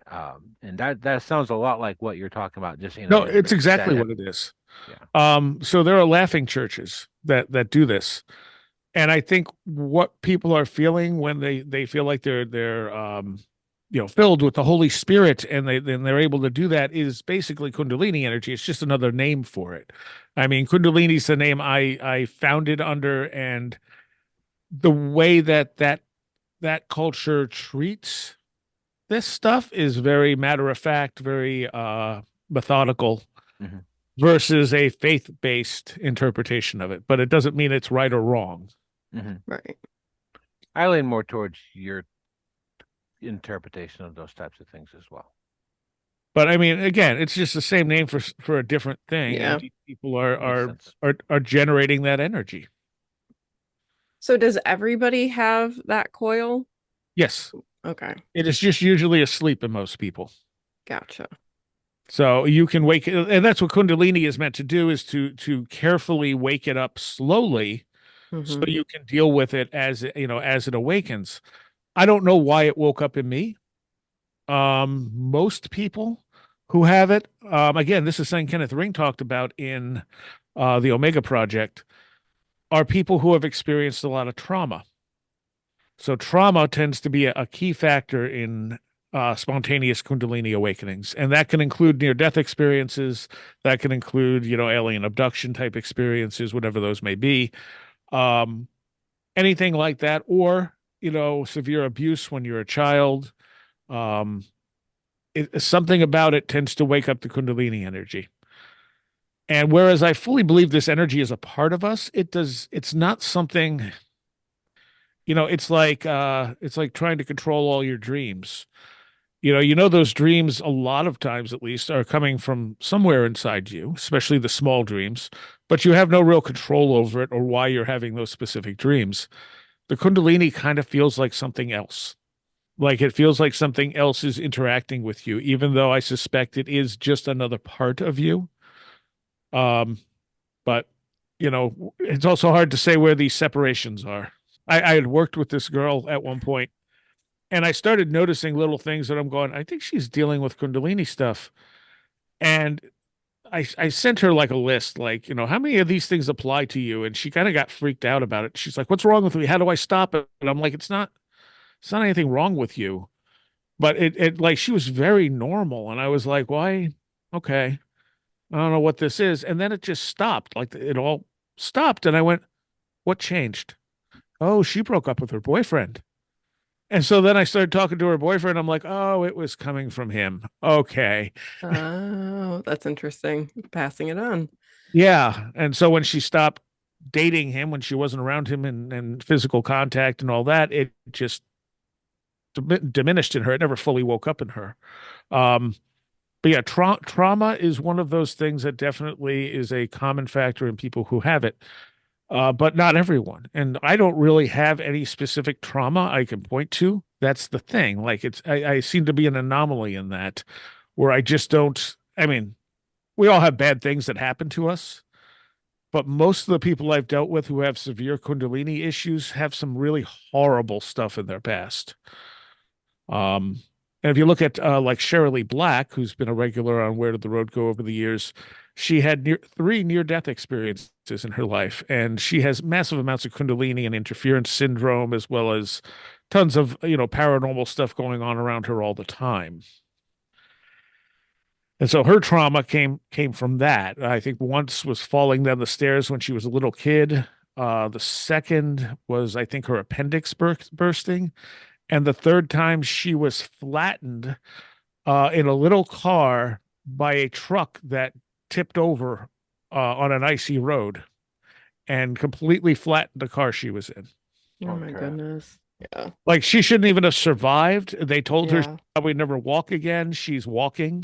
And that sounds a lot like what you're talking about, just in a No, it's different exactly setting. what it is. Yeah. So there are laughing churches that do this. And I think what people are feeling when they feel like they're filled with the Holy Spirit, and they're able to do that, is basically Kundalini energy. It's just another name for it. I mean, Kundalini is the name I found it under, and the way that culture treats this stuff is very matter of fact, very methodical, Hmm. versus a faith-based interpretation of it. But it doesn't mean it's right or wrong. Hmm. Right. I lean more towards your interpretation of those types of things as well. But I mean, again, it's just the same name for a different thing, and Yeah. people Makes sense. are generating that energy. So does everybody have that coil? Yes, Okay. it is just usually asleep in most people. Gotcha. So you can wake, and that's what Kundalini is meant to do, is to carefully wake it up slowly, so Hmm. you can deal with it as it awakens. I don't know why it woke up in me. Most people who have it, again, this is something Kenneth Ring talked about in the Omega Project, are people who have experienced a lot of trauma. So trauma tends to be a key factor in spontaneous Kundalini awakenings, and that can include near-death experiences. That can include, alien abduction type experiences, whatever those may be. Um, Anything like that, or severe abuse when you're a child. Um, Something about it tends to wake up the Kundalini energy. And whereas I fully believe this energy is a part of us, it's not something, it's like trying to control all your dreams. Those dreams, a lot of times at least, are coming from somewhere inside you, especially the small dreams, but you have no real control over it or why you're having those specific dreams. The Kundalini kind of feels like something else. Like it feels like something else is interacting with you, even though I suspect it is just another part of you. Um, but it's also hard to say where these separations are. I had worked with this girl at one point, and I started noticing little things that I'm going, I think she's dealing with Kundalini stuff. And I sent her like a list, like, how many of these things apply to you? And she kind of got freaked out about it. She's like, what's wrong with me? How do I stop it? And I'm like, it's not anything wrong with you. But it like she was very normal. And I was like, why? Okay. I don't know what this is. And then it just stopped. Like it all stopped. And I went, what changed? Oh, she broke up with her boyfriend. And so then I started talking to her boyfriend. I'm like, oh, it was coming from him. Okay. Oh, that's interesting. Passing it on. Yeah. And so when she stopped dating him, when she wasn't around him and physical contact and all that, it just diminished in her. It never fully woke up in her. Um, but yeah, trauma is one of those things that definitely is a common factor in people who have it, but not everyone. And I don't really have any specific trauma I can point to. That's the thing. Like I seem to be an anomaly in that, where I just don't. I mean, we all have bad things that happen to us, but most of the people I've dealt with who have severe Kundalini issues have some really horrible stuff in their past. Um, and if you look at like Shirley Black, who's been a regular on Where Did the Road Go over the years, she had three near-death experiences in her life, and she has massive amounts of Kundalini and interference syndrome, as well as tons of paranormal stuff going on around her all the time. And so her trauma came from that. I think once was falling down the stairs when she was a little kid. The second was, I think, her appendix bursting. And the third time she was flattened in a little car by a truck that tipped over on an icy road and completely flattened the car she was in. Oh my Okay. goodness. Yeah. Like she shouldn't even have survived. They told her she Yeah. probably never walk again. She's walking.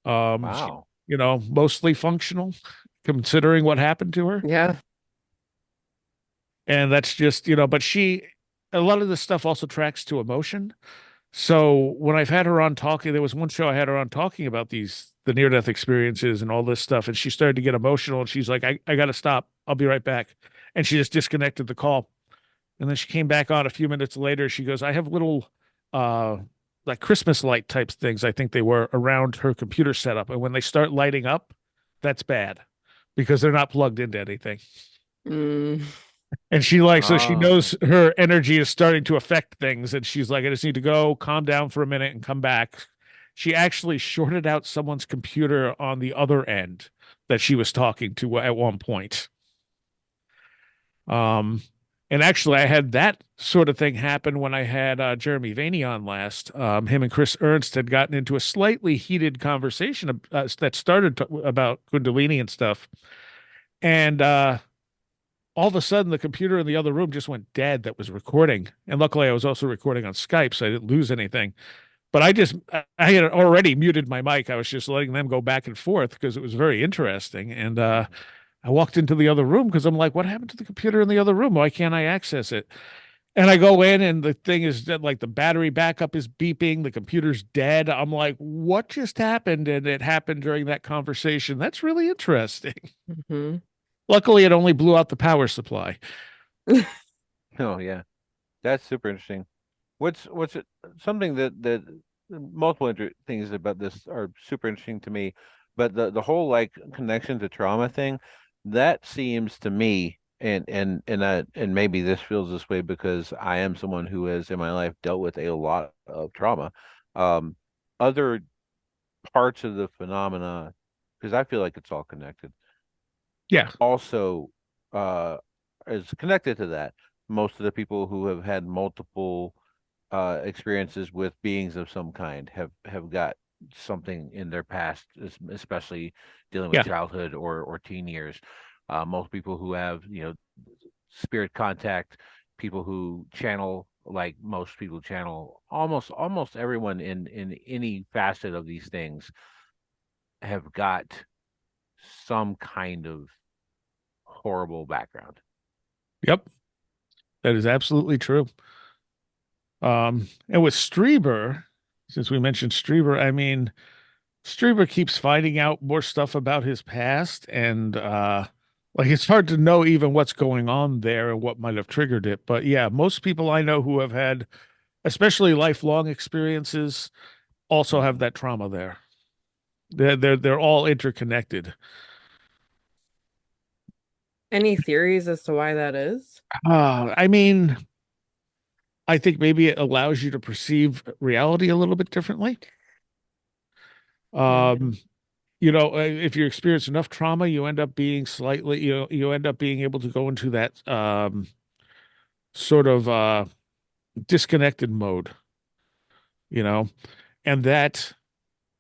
She, Wow. mostly functional, considering what happened to her. Yeah. And that's just, but a lot of this stuff also tracks to emotion. So when I've had her on talking, there was one show I had her on talking about the near death experiences and all this stuff. And she started to get emotional and she's like, I got to stop. I'll be right back. And she just disconnected the call. And then she came back on a few minutes later. She goes, I have little, uh, like Christmas light types things, I think they were, around her computer setup. And when they start lighting up, that's bad because they're not plugged into anything. Mm. And she like, so she Oh, knows her energy is starting to affect things. And she's like, I just need to go calm down for a minute and come back. She actually shorted out someone's computer on the other end that she was talking to at one point. Um, and actually, I had that sort of thing happen when I had Jeremy Vaney on last. Him and Chris Ernst had gotten into a slightly heated conversation that started about Kundalini and stuff. And all of a sudden, the computer in the other room just went dead that was recording. And luckily, I was also recording on Skype, so I didn't lose anything. But I had already muted my mic. I was just letting them go back and forth because it was very interesting. And I walked into the other room because I'm like, what happened to the computer in the other room? Why can't I access it? And I go in and the thing is that like the battery backup is beeping, the computer's dead. I'm like, what just happened? And it happened during that conversation. That's really interesting. Mhm. Luckily, it only blew out the power supply. oh yeah, that's super interesting. What's it, something that multiple things about this are super interesting to me, but the whole like connection to trauma thing, that seems to me, and maybe this feels this way because I am someone who has in my life dealt with a lot of trauma. Um, Other parts of the phenomena, because I feel like it's all connected, Yeah. also is connected to that. Most of the people who have had multiple experiences with beings of some kind have got something in their past, especially dealing with Yeah. childhood or teen years. Most people who have spirit contact, people who channel, like most people channel, almost everyone in any facet of these things have got some kind of horrible background. Yep. That is absolutely true. And with Strieber, since we mentioned Strieber, I mean, Strieber keeps finding out more stuff about his past, and like it's hard to know even what's going on there and what might have triggered it. But yeah, most people I know who have had, especially lifelong experiences, also have Mhm. that trauma there. They're all interconnected. Any theories as to why that is? I mean, I think maybe it allows you to perceive reality a little bit differently. Yeah. Um, if you experience enough trauma, you end up being slightly, you end up being able to go into that sort of disconnected mode, you know, and that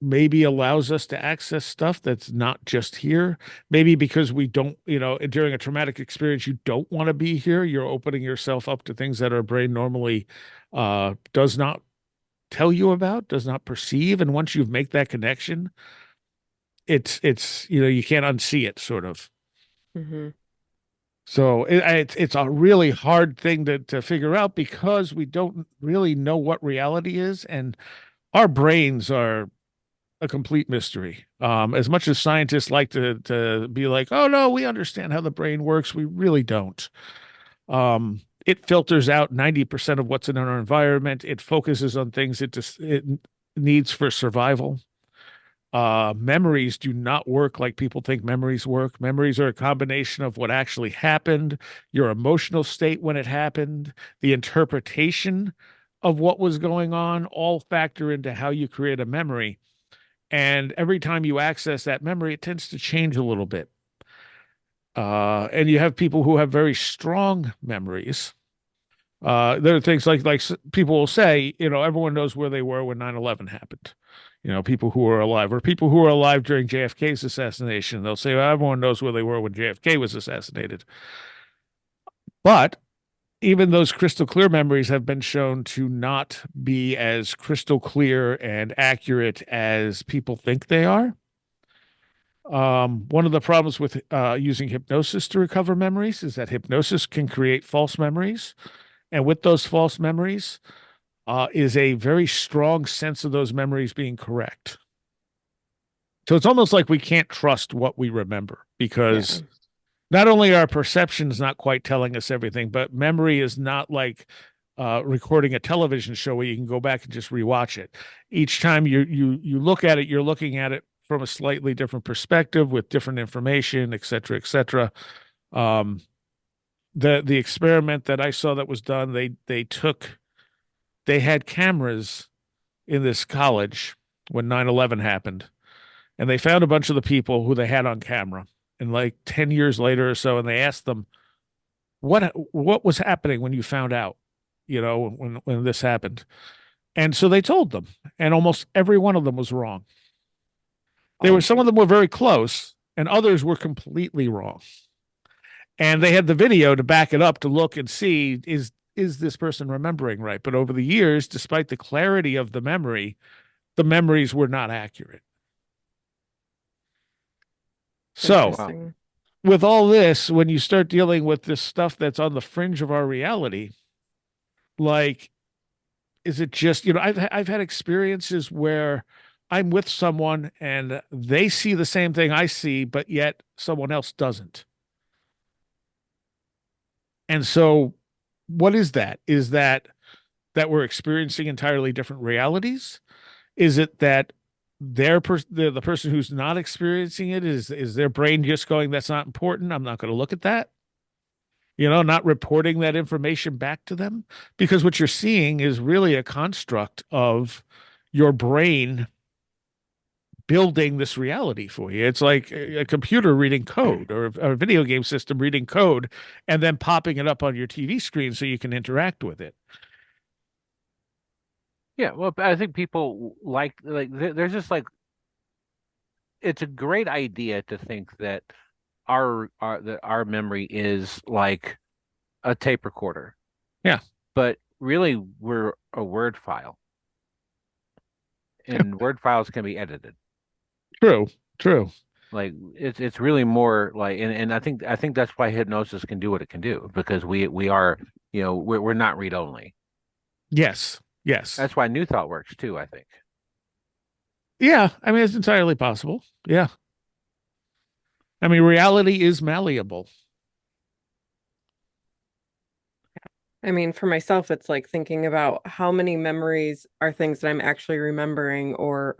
maybe allows us to access stuff that's not just here. Maybe because we don't, during a traumatic experience, you don't want to be here. You're opening yourself up to things that our brain normally does not tell you about, does not perceive. And once you make that connection, it's you can't unsee it, sort of. Hmm. So it's a really hard thing to figure out because we don't really know what reality is, and our brains are a complete mystery. As much as scientists like to be like, oh no, we understand how the brain works, we really don't. It filters out 90% of what's in our environment. It focuses on things it needs for survival. Memories do not work like people think memories work. Memories are a combination of what actually happened, your emotional state when it happened, the interpretation of what was going on, all factor into how you create a memory. And every time you access that memory, it tends to change a little bit. And you have people who have very strong memories. There are things like people will say, everyone knows where they were when 9/11 happened. People who are alive, or people who are alive during JFK's assassination. They'll say, well, everyone knows where they were when JFK was assassinated. But even those crystal clear memories have been shown to not be as crystal clear and accurate as people think they are. One of the problems with using hypnosis to recover memories is that hypnosis can create false memories. And with those false memories, is a very strong sense of those memories being correct. So it's almost like we can't trust what we remember Yeah. because not only are perceptions not quite telling us everything, but memory is not like recording a television show where you can go back and just rewatch it. Each time you look at it, you're looking at it from a slightly different perspective with different information, et cetera, et cetera. Um, the experiment that I saw that was done, they had cameras in this college when 9/11 happened, and they found a bunch of the people who they had on camera, and like 10 years later or so, and they asked them what was happening when you found out, when this happened. And so they told them, and almost every one of them was wrong. Some of them were very close, and others were completely wrong. And they had the video to back it up to look and see, is this person remembering right? But over the years, despite the clarity of the memories were not accurate. So with all this, when you start dealing with this stuff that's on the fringe of our reality, like, is it just, I've had experiences where I'm with someone and they see the same thing I see, but yet someone else doesn't. And so what is that? Is that we're experiencing entirely different realities? Is it that the person who's not experiencing it is their brain just going, that's not important, I'm not going to look at that? Not reporting that information back to them, because what you're seeing is really a construct of your brain building this reality for you. It's like a computer reading code, or a video game system reading code and then popping it up on your TV screen so you can interact with it. Yeah, well, I think people there's just like, it's a great idea to think that our memory is like a tape recorder. Yeah. But really we're a Word file. And Word files can be edited. True. Like it's really more like, and I think that's why hypnosis can do what it can do, because we are, we're not read only. Yes. That's why New Thought works too, I think. Yeah, I mean, it's entirely possible. Yeah. I mean, reality is malleable. I mean, for myself, it's like thinking about how many memories are things that I'm actually remembering, or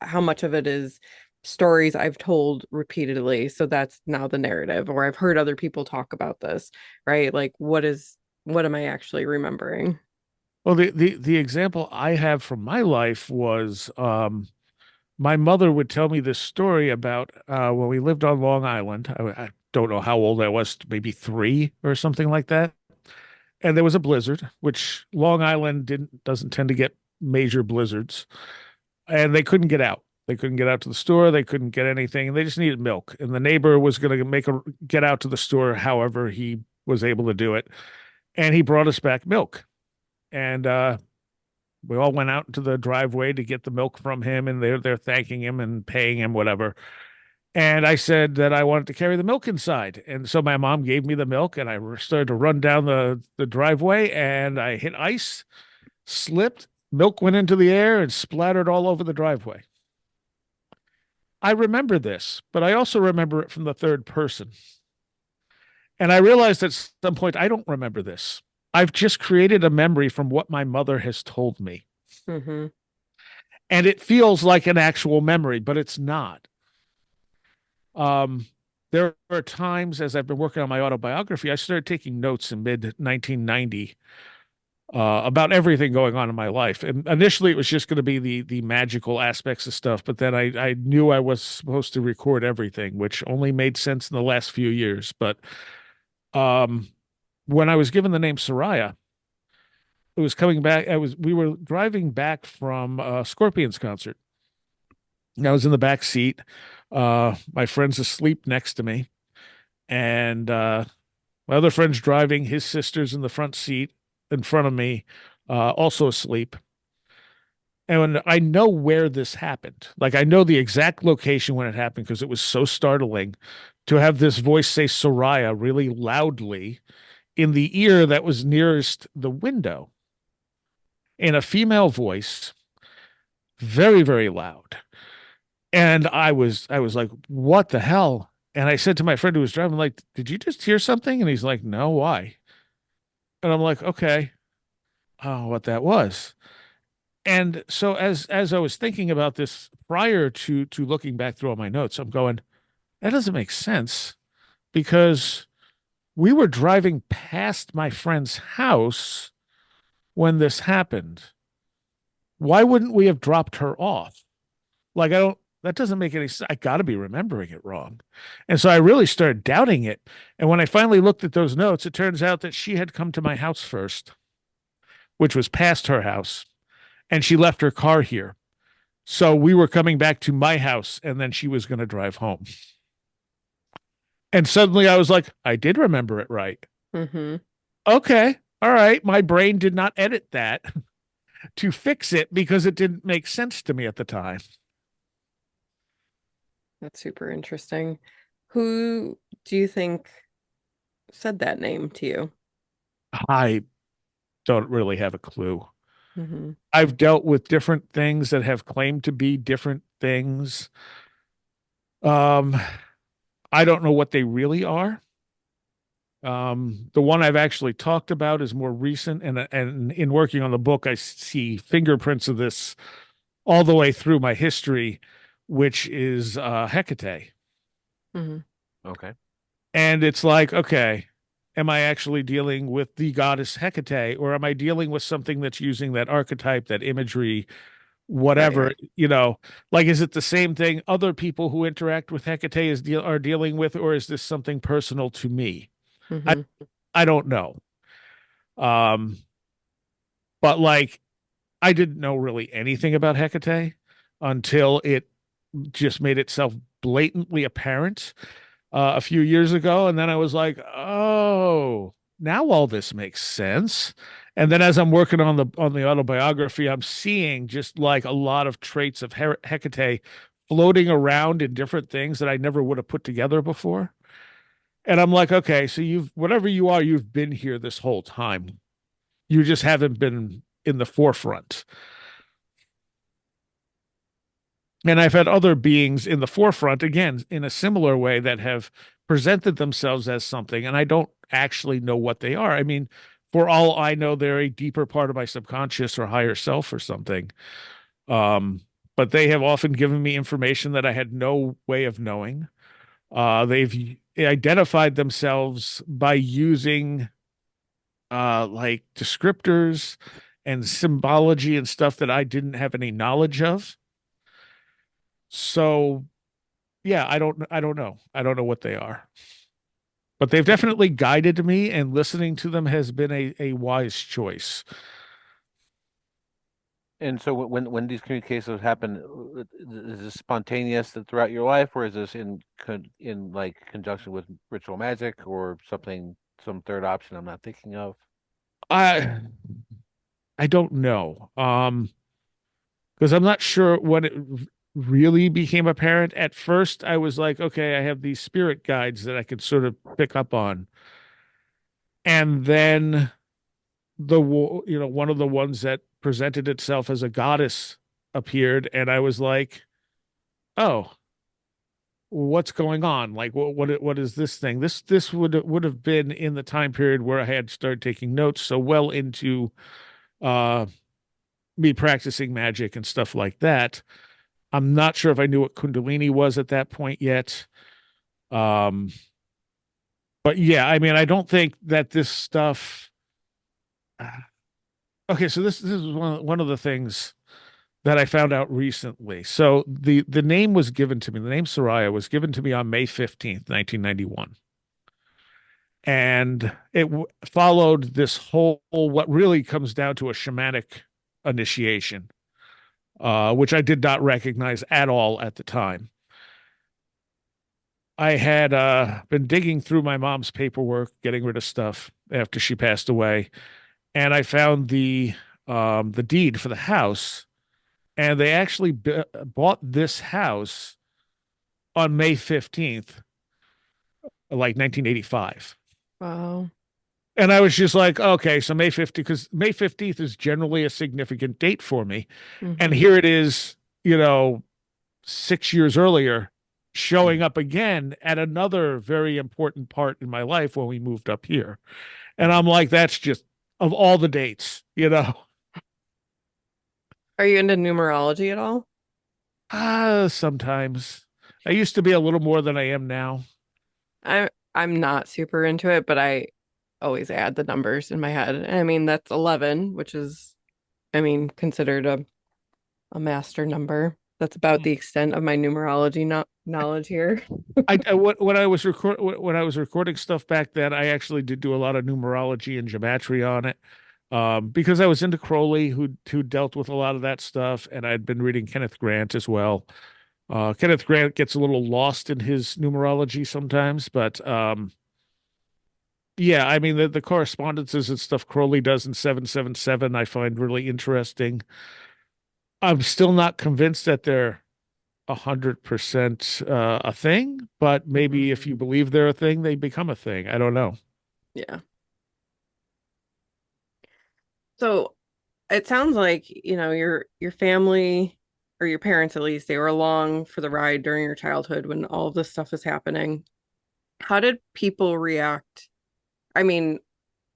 how much of it is stories I've told repeatedly. So that's now the narrative, or I've heard other people talk about this, right? Like, what am I actually remembering? Well, the example I have from my life was, my mother would tell me this story about when we lived on Long Island. I don't know how old I was, maybe 3 or something like that. And there was a blizzard, which Long Island doesn't tend to get major blizzards. And they couldn't get out. They couldn't get out to the store. They couldn't get anything. And they just needed milk. And the neighbor was going to get out to the store however he was able to do it. And he brought us back milk. And we all went out into the driveway to get the milk from him. And they're thanking him and paying him, whatever. And I said that I wanted to carry the milk inside. And so my mom gave me the milk, and I started to run down the driveway, and I hit ice, slipped, milk went into the air and splattered all over the driveway. I remember this, but I also remember it from the third person. And I realized at some point, I don't remember this. I've just created a memory from what my mother has told me. Mm-hmm. And it feels like an actual memory, but it's not. There are times, as I've been working on my autobiography, I started taking notes in mid 1990 about everything going on in my life. And initially, it was just going to be the magical aspects of stuff, but then I knew I was supposed to record everything, which only made sense in the last few years. But when I was given the name Seriah, it was coming back. We were driving back from a Scorpions concert. I was in the back seat. My friend's asleep next to me, and my other friend's driving. His sister's in the front seat in front of me, also asleep. And I know where this happened. Like, I know the exact location when it happened, because it was so startling to have this voice say Seriah really loudly in the ear that was nearest the window, in a female voice, very, very loud. And I was like, what the hell? And I said to my friend who was driving, like, did you just hear something? And he's like, no, why? And I'm like, okay, what that was. And so as I was thinking about this prior to looking back through all my notes, I'm going, that doesn't make sense because we were driving past my friend's house when this happened. Why wouldn't we have dropped her off? Like, that doesn't make any sense. I got to be remembering it wrong. And so I really started doubting it. And when I finally looked at those notes, it turns out that she had come to my house first, which was past her house, and she left her car here. So we were coming back to my house, and then she was going to drive home. And suddenly I was like, I did remember it right. Mm-hmm. Okay. All right. My brain did not edit that to fix it because it didn't make sense to me at the time. That's super interesting. Who do you think said that name to you? I don't really have a clue. Mm-hmm. I've dealt with different things that have claimed to be different things. Um, I don't know what they really are. The one I've actually talked about is more recent, and in working on the book, I see fingerprints of this all the way through my history, which is Hecate. Mm-hmm. Okay. And it's like, okay, am I actually dealing with the goddess Hecate, or am I dealing with something that's using that archetype, that imagery, whatever, Right. like, is it the same thing other people who interact with Hecate are dealing with, or is this something personal to me? I Mm-hmm. I don't know. Um, but like, I didn't know really anything about Hecate until it just made itself blatantly apparent a few years ago, and then I was like, oh, now all this makes sense. And then as I'm working on the autobiography, I'm seeing just like a lot of traits of Hecate floating around in different things that I never would have put together before. And I'm like, okay, so you've whatever you are, you've been here this whole time. You just haven't been in the forefront. And I've had other beings in the forefront, again, in a similar way, that have presented themselves as something, and I don't actually know what they are. I mean, for all I know, they're a deeper part of my subconscious or higher self or something. Um, but they have often given me information that I had no way of knowing. They've identified themselves by using like descriptors and symbology and stuff that I didn't have any knowledge of. So yeah, I don't know. I don't know what they are. But they've definitely guided me, and listening to them has been a wise choice. And so when these communications happen, is this spontaneous throughout your life, or is this in like conjunction with ritual magic or something, some third option I'm not thinking of? I I don't know. Because I'm not sure when it really became apparent. At first, I was like, okay, I have these spirit guides that I could sort of pick up on. And then one of the ones that presented itself as a goddess appeared, and I was like, oh, what's going on? Like, what is this thing? This would have been in the time period where I had started taking notes, so well into uh me practicing magic and stuff like that. I'm not sure if I knew what kundalini was at that point yet. Um, but yeah, I mean, I don't think that this stuff. Okay, so this is one of the things that I found out recently. So the name was given to me. The name Seriah was given to me on May 15th, 1991. And it followed this whole, what really comes down to a shamanic initiation, which I did not recognize at all at the time. I had been digging through my mom's paperwork, getting rid of stuff after she passed away, and I found the deed for the house, and they actually bought this house on May 15th, like 1985. Wow. And I was just like, okay, so May 15th, because May 15th is generally a significant date for me. And Mm-hmm. here it is, 6 years earlier, showing up again at another very important part in my life when we moved up here. And I'm like, that's just of all the dates, you know. Are you into numerology at all? Sometimes. I used to be a little more than I am now. I'm not super into it, but I always add the numbers in my head. And I mean, that's 11, which is, I mean, considered a master number. That's about the extent of my numerology no knowledge here. When I was recording stuff back then, I actually did do a lot of numerology and gematria on it. Because I was into Crowley, who dealt with a lot of that stuff, and I'd been reading Kenneth Grant as well. Kenneth Grant gets a little lost in his numerology sometimes, but yeah, I mean the correspondences and stuff Crowley does in 777 I find really interesting. I'm still not convinced that they're 100% a thing, but maybe if you believe they're a thing, they become a thing. I don't know. Yeah. So it sounds like, your family or your parents at least, they were along for the ride during your childhood when all of this stuff was happening. How did people react? I mean,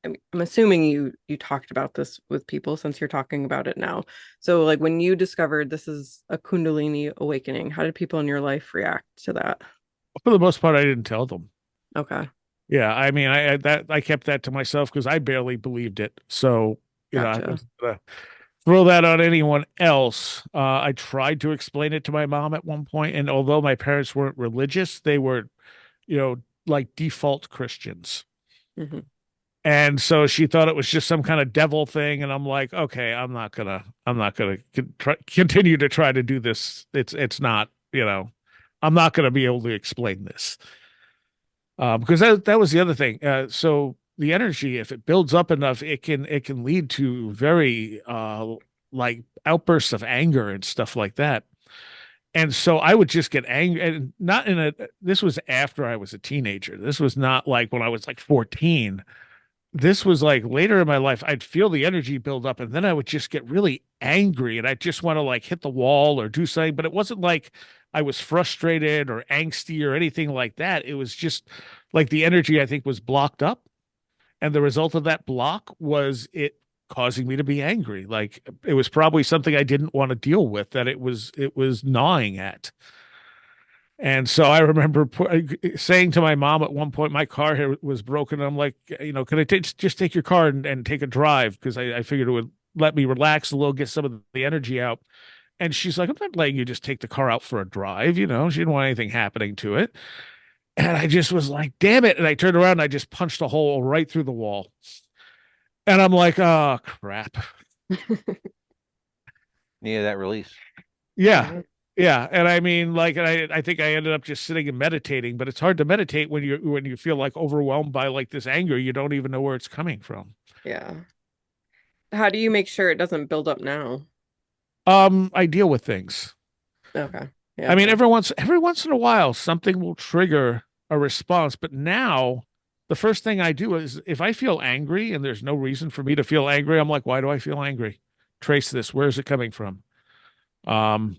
I'm assuming you talked about this with people since you're talking about it now. So like when you discovered this is a Kundalini awakening, how did people in your life react to that? For the most part, I didn't tell them. Okay, Yeah, I mean, I kept that to myself because I barely believed it. So, I gotcha. wasn't gonna throw that on anyone else. I tried to explain it to my mom at one point, and although my parents weren't religious, they were, you know, like default Christians. Hmm. And so she thought it was just some kind of devil thing, and I'm like, okay, I'm not gonna continue to try to do this. It's not, I'm not gonna be able to explain this. Because that was the other thing. So the energy, if it builds up enough, it can lead to very like outbursts of anger and stuff like that. And so I would just get angry, and not in a. This was after I was a teenager. This was not like when I was like 14. This was like later in my life. I'd feel the energy build up, and then I would just get really angry, and I just want to like hit the wall or do something. But it wasn't like I was frustrated or angsty or anything like that. It was just like the energy I think was blocked up, and the result of that block was it causing me to be angry. Like it was probably something I didn't want to deal with, that it was gnawing at. And so I remember saying to my mom at one point, my car was broken. I'm like, can I just take your car and take a drive? Because I figured it would let me relax a little, get some of the energy out. And she's like, I'm not letting you just take the car out for a drive. She didn't want anything happening to it. And I just was like, damn it. And I turned around and I just punched a hole right through the wall. And I'm like, oh, crap. Yeah, that release. Yeah. Yeah. Yeah. And I mean, like, and I think I ended up just sitting and meditating, but it's hard to meditate when you feel like overwhelmed by like this anger. You don't even know where it's coming from. Yeah. How do you make sure it doesn't build up now? I deal with things. Okay. I Yeah, mean, fair. every once in a while, something will trigger a response. But now, the first thing I do is if I feel angry and there's no reason for me to feel angry, I'm like, why do I feel angry? Trace this. Where is it coming from? Um,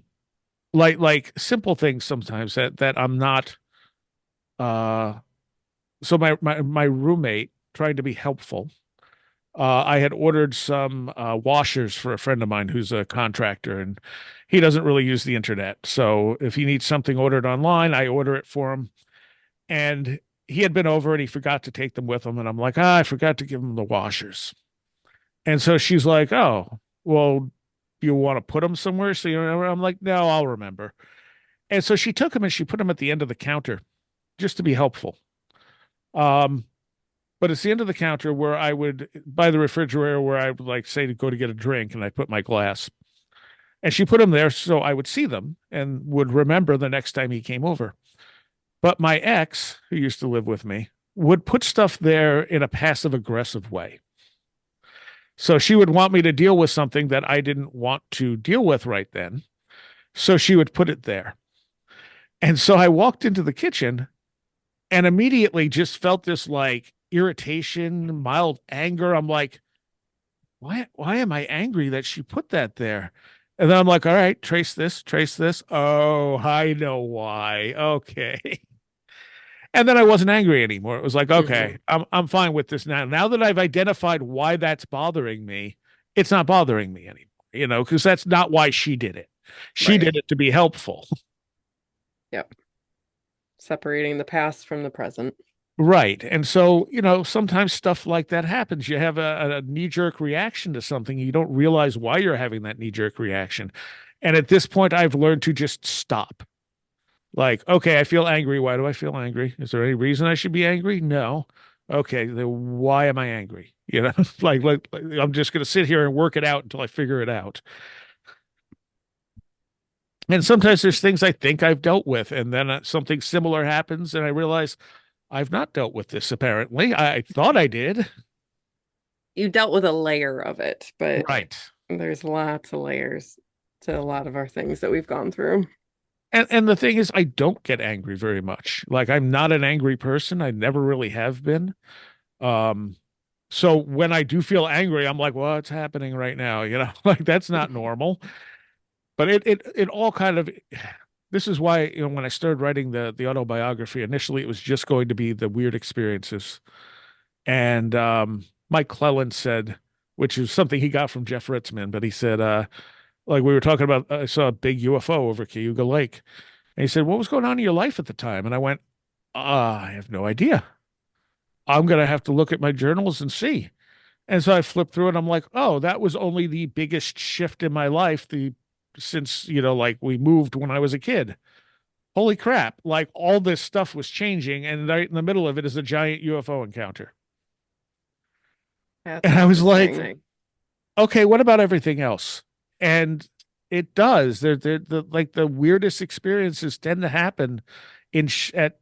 like simple things sometimes that I'm not. Uh, so my roommate tried to be helpful. I had ordered some washers for a friend of mine who's a contractor, and he doesn't really use the internet. So if he needs something ordered online, I order it for him. And he had been over and he forgot to take them with him. And I'm like, I forgot to give him the washers. And so she's like, oh, well, do you want to put them somewhere? So I'm like, no, I'll remember. And so she took them and she put them at the end of the counter just to be helpful. Um, but it's the end of the counter where I would by the refrigerator where I would like say to go to get a drink and I put my glass. And she put them there so I would see them and would remember the next time he came over. But my ex, who used to live with me, would put stuff there in a passive aggressive way. So she would want me to deal with something that I didn't want to deal with right then. So she would put it there. And so I walked into the kitchen and immediately just felt this like irritation, mild anger. I'm like, why am I angry that she put that there? And then I'm like, all right, trace this, trace this. Oh, I know why. Okay. And then I wasn't angry anymore. It was like, Hmm. okay, I'm fine with this now. Now that I've identified why that's bothering me, it's not bothering me anymore, because that's not why she did it. She Right. did it to be helpful. Yep. Separating the past from the present. Right. And so, sometimes stuff like that happens. You have a knee-jerk reaction to something. You don't realize why you're having that knee-jerk reaction. And at this point, I've learned to just stop. Like, okay, I feel angry. Why do I feel angry? Is there any reason I should be angry? No. Okay, then why am I angry? Like I'm just going to sit here and work it out until I figure it out. And sometimes there's things I think I've dealt with, and then something similar happens, and I realize I've not dealt with this apparently. I thought I did. You dealt with a layer of it, but Right. there's lots of layers to a lot of our things that we've gone through. And the thing is, I don't get angry very much. Like I'm not an angry person. I never really have been. Um, so when I do feel angry, I'm like, what's happening right now? Like that's not normal. But it all kind of this is why, when I started writing the autobiography, initially it was just going to be the weird experiences. And Mike Clellan said, which is something he got from Jeff Ritzman, but he said, like we were talking about, I saw a big UFO over Cayuga Lake. And he said, what was going on in your life at the time? And I went, I have no idea. I'm going to have to look at my journals and see. And so I flipped through it. I'm like, oh, that was only the biggest shift in my life since, like we moved when I was a kid. Holy crap. Like all this stuff was changing. And right in the middle of it is a giant UFO encounter. That's And I was like, interesting. okay, what about everything else? And it does. Like the weirdest experiences tend to happen at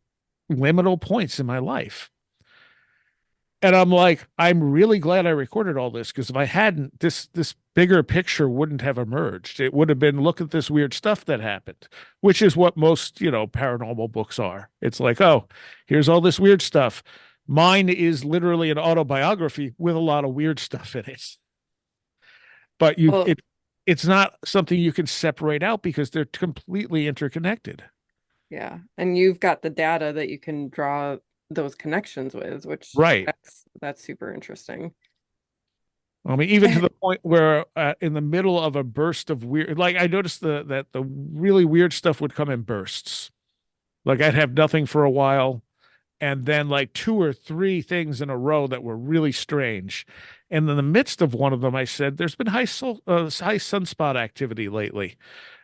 liminal points in my life. And I'm like, I'm really glad I recorded all this because if I hadn't, this bigger picture wouldn't have emerged. It would have been look at this weird stuff that happened, which is what most, paranormal books are. It's like, oh, here's all this weird stuff. Mine is literally an autobiography with a lot of weird stuff in it. But Well, it's not something you can separate out because they're completely interconnected. yeah. And you've got the data that you can draw those connections with, which Right. that's super interesting. I mean, even to the point where in the middle of a burst of weird, like I noticed that the really weird stuff would come in bursts. Like I'd have nothing for a while, and then like two or three things in a row that were really strange. And in the midst of one of them, I said, "There's been high sunspot activity lately."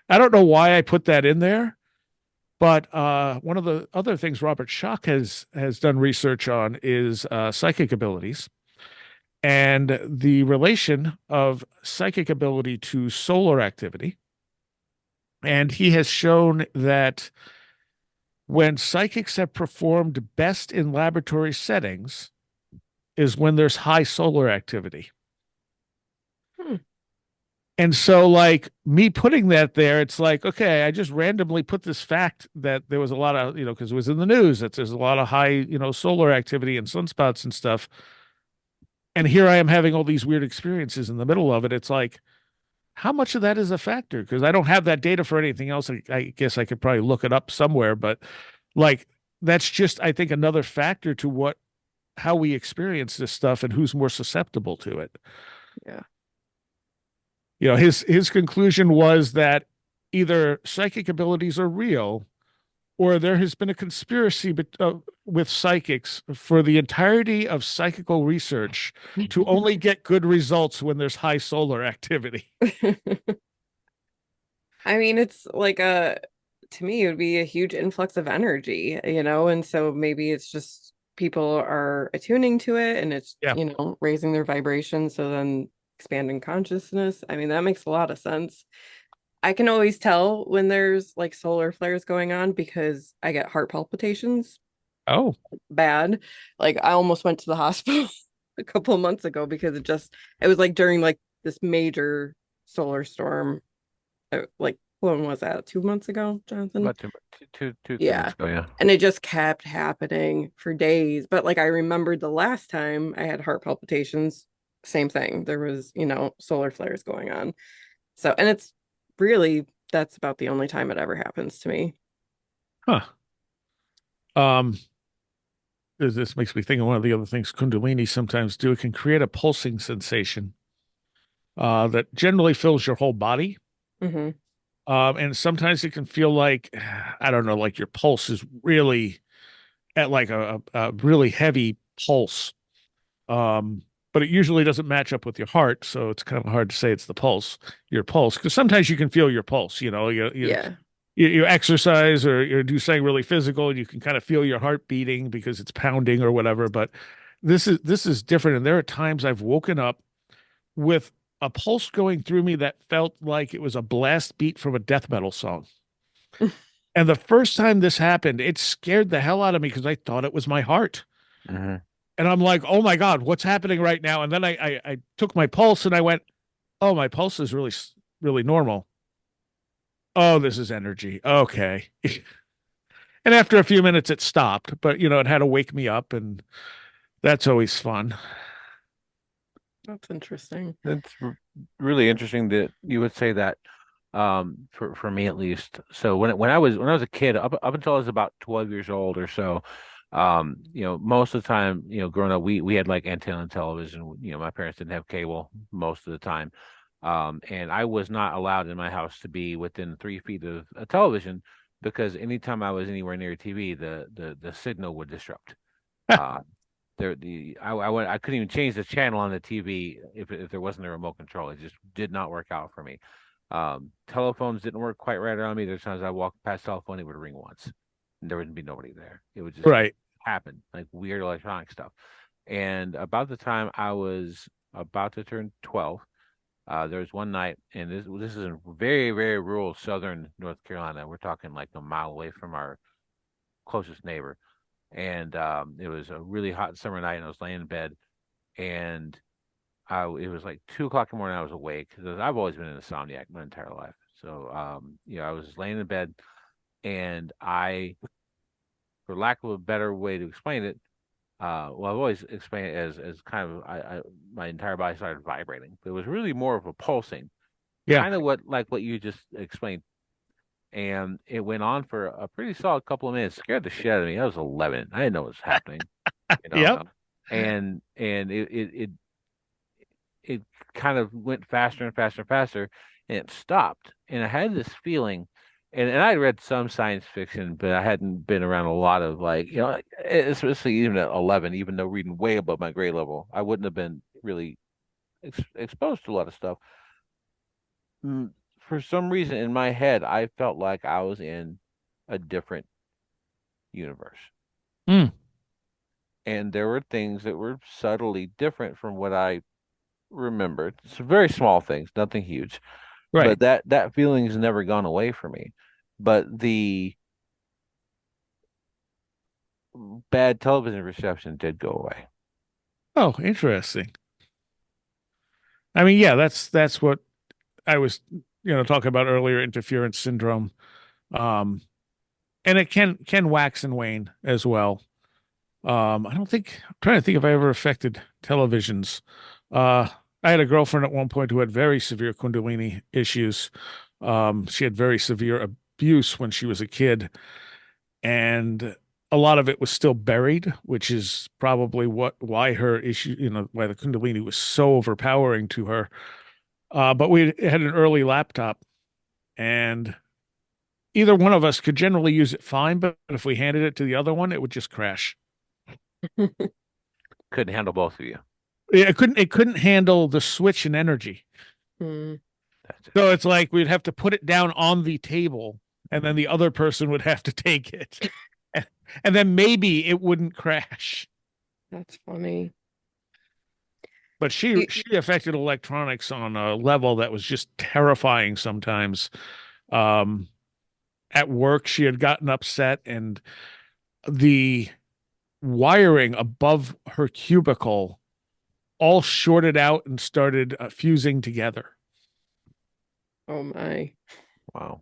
I don't know why I put that in there, but one of the other things Robert Schoch has done research on is psychic abilities and the relation of psychic ability to solar activity. And he has shown that when psychics have performed best in laboratory settings is when there's high solar activity. Hmm. And so, like me putting that there, it's like, okay, I just randomly put this fact that there was a lot of, because it was in the news that there's a lot of high, solar activity and sunspots and stuff. And here I am having all these weird experiences in the middle of it. It's like, how much of that is a factor? Because I don't have that data for anything else. I guess I could probably look it up somewhere, but like that's just, I think, another factor to how we experience this stuff and who's more susceptible to it. Yeah. His conclusion was that either psychic abilities are real or there has been a conspiracy with psychics for the entirety of psychical research to only get good results when there's high solar activity. I mean, it's like to me, it would be a huge influx of energy, and so maybe it's just people are attuning to it and it's, Yeah. Raising their vibration. So then expanding consciousness. I mean, that makes a lot of sense. I can always tell when there's like solar flares going on because I get heart palpitations Oh, bad. Like I almost went to the hospital a couple of months ago because it was like during like this major solar storm. Like when was that? 2 months ago, Jonathan? About two Yeah. months ago, yeah. And it just kept happening for days. But like I remembered the last time I had heart palpitations, same thing. There was, solar flares going on. So, and it's really, that's about the only time it ever happens to me. huh. Um, this makes me think of one of the other things kundalini sometimes do. It can create a pulsing sensation that generally fills your whole body. Hmm. And sometimes it can feel like, I don't know, like your pulse is really at like a really heavy pulse. But it usually doesn't match up with your heart, so it's kind of hard to say it's the pulse, your pulse, because sometimes you can feel your pulse. Yeah. You exercise or you do something really physical, and you can kind of feel your heart beating because it's pounding or whatever. But this is different, and there are times I've woken up with a pulse going through me that felt like it was a blast beat from a death metal song. And the first time this happened, it scared the hell out of me because I thought it was my heart. Hmm. And I'm like, oh my God, what's happening right now? And then I took my pulse and I went, oh, my pulse is really, really normal. Oh, this is energy. Okay. And after a few minutes, it stopped, but it had to wake me up, and that's always fun. That's interesting. It's really interesting that you would say that. For me at least. So when I was a kid, up until I was about 12 years old or so, most of the time, growing up, we had like antenna television. My parents didn't have cable most of the time. And I was not allowed in my house to be within 3 feet of a television because anytime I was anywhere near a TV, the signal would disrupt. Uh, I couldn't even change the channel on the TV if there wasn't a remote control. It just did not work out for me. Telephones didn't work quite right around me. There's times I walked past telephone, it would ring once, and there wouldn't be nobody there. It would just Right. happen, like weird electronic stuff. And about the time I was about to turn 12, there was one night, and this is in very, very rural southern North Carolina. We're talking like a mile away from our closest neighbor. And it was a really hot summer night, and I was laying in bed, and it was like 2 o'clock in the morning. I was awake because I've always been an insomniac my entire life. So, I was laying in bed, and for lack of a better way to explain it, well, I've always explained it as kind of my entire body started vibrating. But it was really more of a pulsing, Yeah. kind of what you just explained. And it went on for a pretty solid couple of minutes. Scared the shit out of me. I was 11. I didn't know what was happening, you know. Yep. And it kind of went faster and faster and faster, and it stopped. And I had this feeling, and I read some science fiction, but I hadn't been around a lot of especially even at 11, even though reading way above my grade level, I wouldn't have been really exposed to a lot of stuff. For some reason in my head, I felt like I was in a different universe. Mm, And there were things that were subtly different from what I remembered. It's very small things, nothing huge. right. But that feeling has never gone away from me. But the bad television reception did go away. Oh, interesting. I mean, yeah, that's what I was, talking about earlier, interference syndrome. Um, and it can wax and wane as well. I'm trying to think if I ever affected televisions. I had a girlfriend at one point who had very severe Kundalini issues. She had very severe abuse when she was a kid, and a lot of it was still buried, which is probably why her issue, why the Kundalini was so overpowering to her. But we had an early laptop, and either one of us could generally use it fine, but if we handed it to the other one, it would just crash. Couldn't handle both of you. It couldn't handle the switch in energy. Mm. That's it. So it's like we'd have to put it down on the table, and then the other person would have to take it. And then maybe it wouldn't crash. That's funny. But she You- she affected electronics on a level that was just terrifying sometimes. Um, at work, she had gotten upset, and the wiring above her cubicle all shorted out and started fusing together. Oh my. Wow.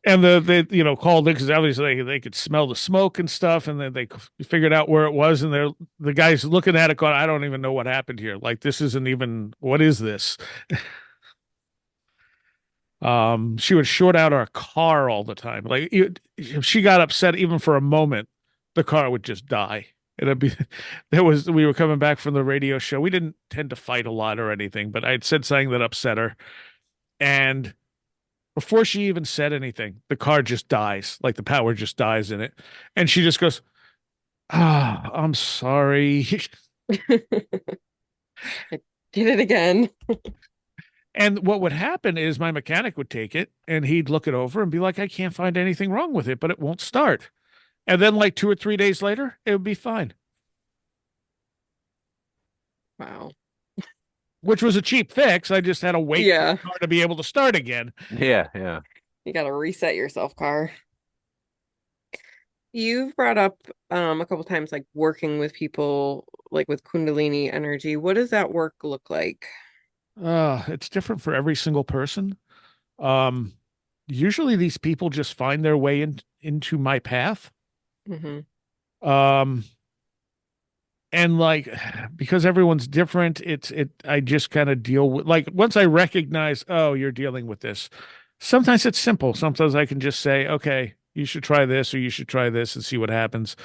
And they called in because obviously they could smell the smoke and stuff, and then they figured out where it was, and the guys looking at it going, I don't even know what happened here. Like, this isn't even, what is this? She would short out our car all the time. Like, if she got upset even for a moment, the car would just die. It'd be we were coming back from the radio show. We didn't tend to fight a lot or anything, but I'd said something that upset her. And before she even said anything, the car just dies. Like the power just dies in it. And she just goes, "Ah, I'm sorry." I did it again. And what would happen is my mechanic would take it and he'd look it over and be like, I can't find anything wrong with it, but it won't start. And then like 2 or 3 days later, it would be fine, Wow. which was a cheap fix. I just had to wait for Yeah. the car to be able to start again. Yeah, yeah. You got to reset yourself, car. You've brought up a couple times like working with people like with Kundalini energy. What does that work look like? It's different for every single person. Um, Usually these people just find their way into my path. Hmm. Um, and like because everyone's different, I just kind of deal with like once I recognize, oh, you're dealing with this. Sometimes it's simple. Sometimes I can just say, okay, you should try this or you should try this and see what happens.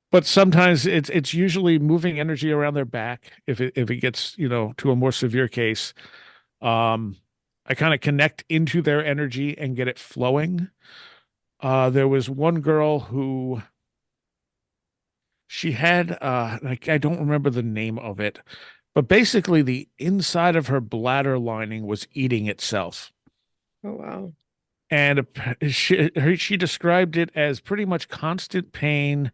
But sometimes it's usually moving energy around their back if it gets, to a more severe case. Um, I kind of connect into their energy and get it flowing. There was one girl who she had like I don't remember the name of it, but basically the inside of her bladder lining was eating itself. Oh, wow. And she described it as pretty much constant pain,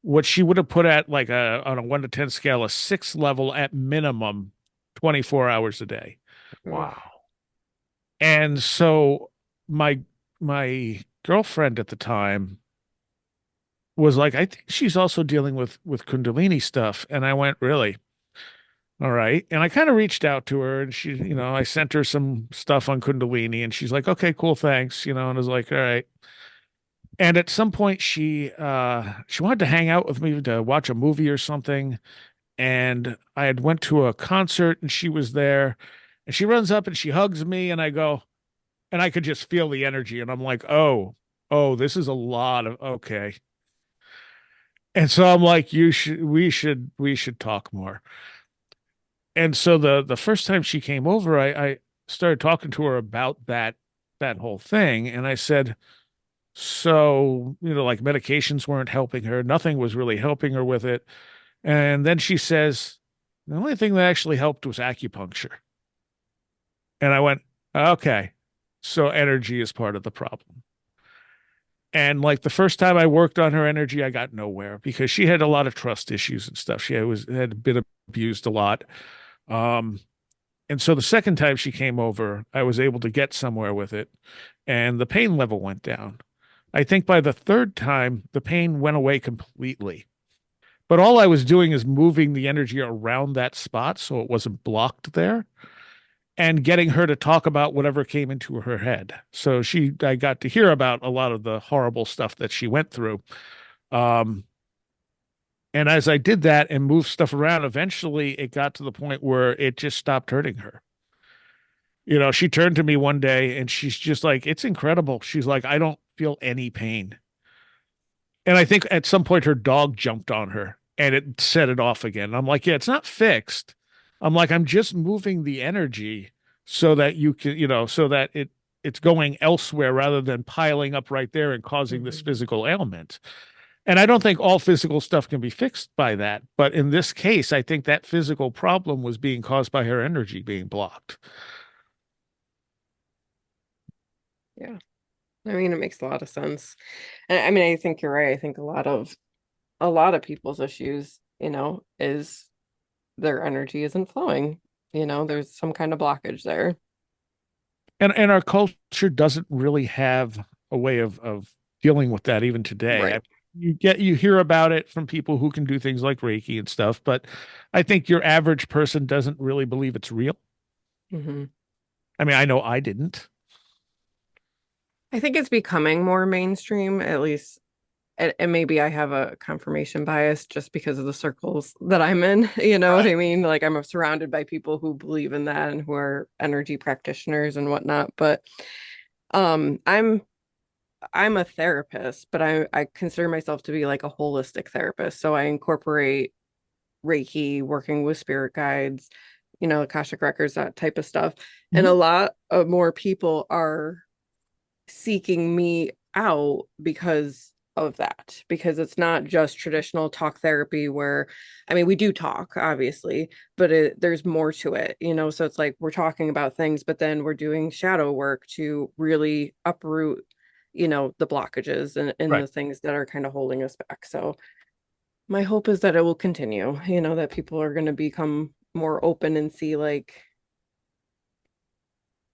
what she would have put at like on a 1 to 10 scale, a 6 level at minimum, 24 hours a day. Ugh. Wow. And so my my girlfriend at the time was like, I think she's also dealing with Kundalini stuff. And I went, really? All right. And I kind of reached out to her and she, I sent her some stuff on Kundalini and she's like, okay, cool, thanks, and I was like, all right. And at some point she wanted to hang out with me to watch a movie or something. And I had went to a concert and she was there and she runs up and she hugs me and I go, and I could just feel the energy and I'm like, oh, this is a lot of okay. And so I'm like, we should talk more. And so the first time she came over, I started talking to her about that whole thing. And I said, so, like medications weren't helping her, nothing was really helping her with it. And then she says, the only thing that actually helped was acupuncture. And I went, okay, so energy is part of the problem. And like the first time I worked on her energy, I got nowhere because she had a lot of trust issues and stuff. She had been abused a lot. Um, and so the second time she came over, I was able to get somewhere with it, and the pain level went down. I think by the third time, the pain went away completely. But all I was doing is moving the energy around that spot so it wasn't blocked there and getting her to talk about whatever came into her head. So I got to hear about a lot of the horrible stuff that she went through. Um, and as I did that and moved stuff around, eventually it got to the point where it just stopped hurting her. She turned to me one day and she's just like, it's incredible. She's like, I don't feel any pain. And I think at some point her dog jumped on her and it set it off again. I'm like, yeah, it's not fixed. I'm like, I'm just moving the energy so that you can, so that it's going elsewhere rather than piling up right there and causing this Mhm. physical ailment. And I don't think all physical stuff can be fixed by that. But in this case, I think that physical problem was being caused by her energy being blocked. Yeah. I mean, it makes a lot of sense. And I mean, I think you're right. I think a lot of people's issues, is their energy isn't flowing. There's some kind of blockage there. And our culture doesn't really have a way of dealing with that even today. Right. You hear about it from people who can do things like Reiki and stuff, but I think your average person doesn't really believe it's real. Hmm. I mean, I know I didn't. I think it's becoming more mainstream, at least. And maybe I have a confirmation bias just because of the circles that I'm in. You know what Right. I mean? Like I'm surrounded by people who believe in that and who are energy practitioners and whatnot. But I'm I'm a therapist, but I consider myself to be like a holistic therapist. So I incorporate Reiki, working with spirit guides, Akashic records, that type of stuff. And a Mhm. lot of more people are seeking me out because of that, because it's not just traditional talk therapy where, I mean, we do talk, obviously, but there's more to it, so it's like we're talking about things, but then we're doing shadow work to really uproot, the blockages and Right. the things that are kind of holding us back. So my hope is that it will continue, that people are going to become more open and see like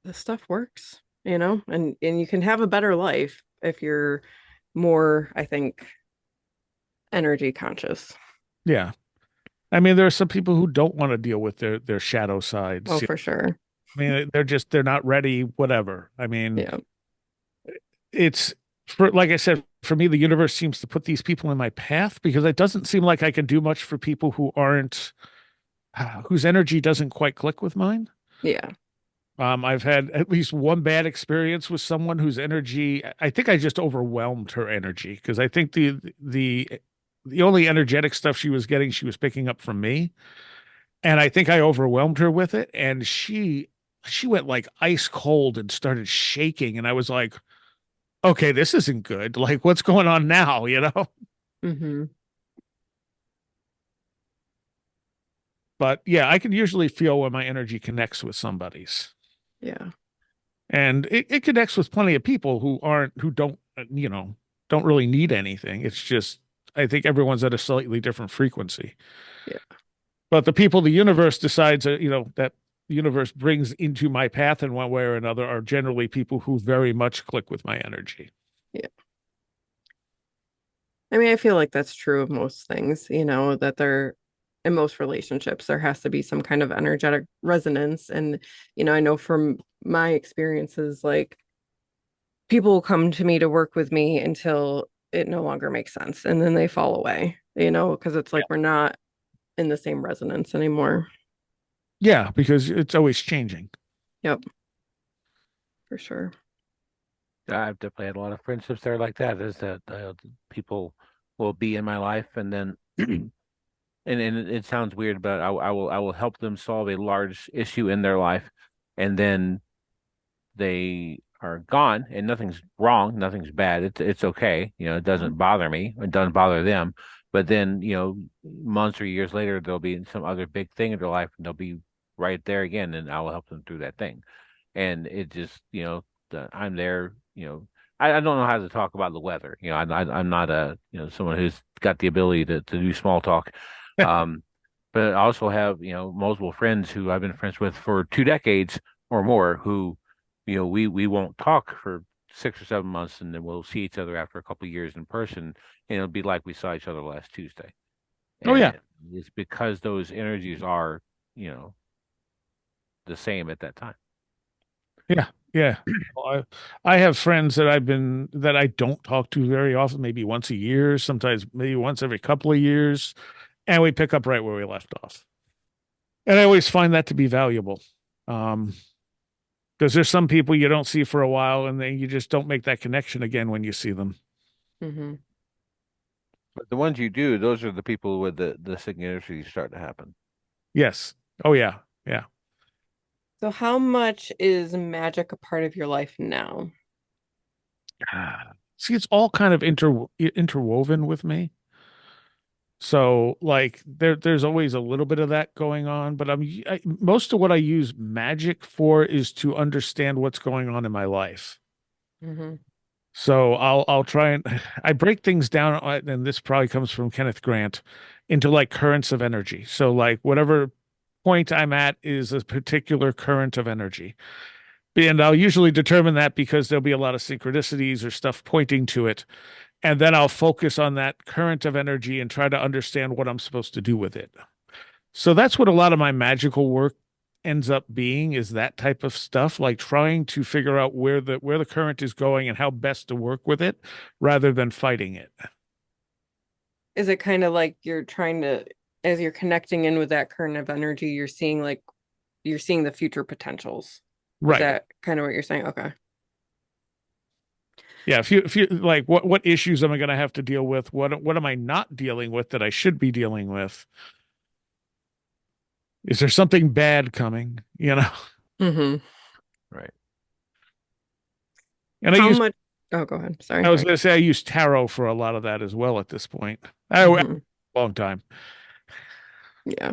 this stuff works, and you can have a better life if you're more, I think, energy conscious. Yeah. I mean, there are some people who don't want to deal with their shadow Oh, sides. for sure. I mean, they're not ready, whatever. I mean, Yeah. it's for like I said, for me, the universe seems to put these people in my path because it doesn't seem like I can do much for people who aren't whose energy doesn't quite click with mine. Yeah. I've had at least one bad experience with someone whose energy, I think I just overwhelmed her energy because I think the only energetic stuff she was getting, she was picking up from me. And I think I overwhelmed her with it. And she went like ice cold and started shaking. And I was like, okay, this isn't good. Like, what's going on now? You know? Mm-hmm. But yeah, I can usually feel when my energy connects with somebody's. Yeah. And it connects with plenty of people who don't, don't really need anything. It's just, I think everyone's at a slightly different frequency. Yeah. But the people the universe decides, that the universe brings into my path in one way or another are generally people who very much click with my energy. Yeah. I mean, I feel like that's true of most things, that there, in most relationships, there has to be some kind of energetic resonance. And, I know from my experiences, like people will come to me to work with me until it no longer makes sense. And then they fall away, because it's like we're not in the same resonance anymore. Yeah, because it's always changing. Yep, for sure. I've definitely had a lot of friendships there like that. Is that people will be in my life, and then and it sounds weird, but I will help them solve a large issue in their life, and then they are gone, and nothing's wrong, nothing's bad. It's okay, it doesn't bother me, it doesn't bother them. But then months or years later, there'll be some other big thing in their life, and they'll be right there again, and I will help them through that thing. And it just I'm there. I don't know how to talk about the weather. I'm not a someone who's got the ability to do small talk. Um, but I also have multiple friends who I've been friends with for 2 decades or more who we won't talk for 6 or 7 months, and then we'll see each other after a couple of years in person, and it'll be like we saw each other last Tuesday. Oh yeah. And it's because those energies are you know the same at that time. Yeah. Yeah. Well, I have friends that I don't talk to very often, maybe once a year, sometimes maybe once every couple of years, and we pick up right where we left off. And I always find that to be valuable. Um, because there's some people you don't see for a while and then you just don't make that connection again when you see them. Hmm. But the ones you do, those are the people with the synchronicities start to happen. Yes. Oh yeah. Yeah. So, how much is magic a part of your life now? See, it's all kind of interwoven with me. So like there's always a little bit of that going on, but most of what I use magic for is to understand what's going on in my life. Hmm. So I'll try and I break things down, and this probably comes from Kenneth Grant, into like currents of energy. So like whatever point I'm at is a particular current of energy. And I'll usually determine that because there'll be a lot of synchronicities or stuff pointing to it. And then I'll focus on that current of energy and try to understand what I'm supposed to do with it. So that's what a lot of my magical work ends up being, is that type of stuff, like trying to figure out where the current is going and how best to work with it rather than fighting it. Is it kind of like you're trying to, as you're connecting in with that current of energy, you're seeing the future potentials? Is Right. that kind of what you're saying? Okay. Yeah, if you like, what issues am I going to have to deal with? What am I not dealing with that I should be dealing with? Is there something bad coming? Hmm. Right. And How much? Oh, go ahead. I Sorry. was going to say I use tarot for a lot of that as well at this point. Hmm. Long time. Yeah.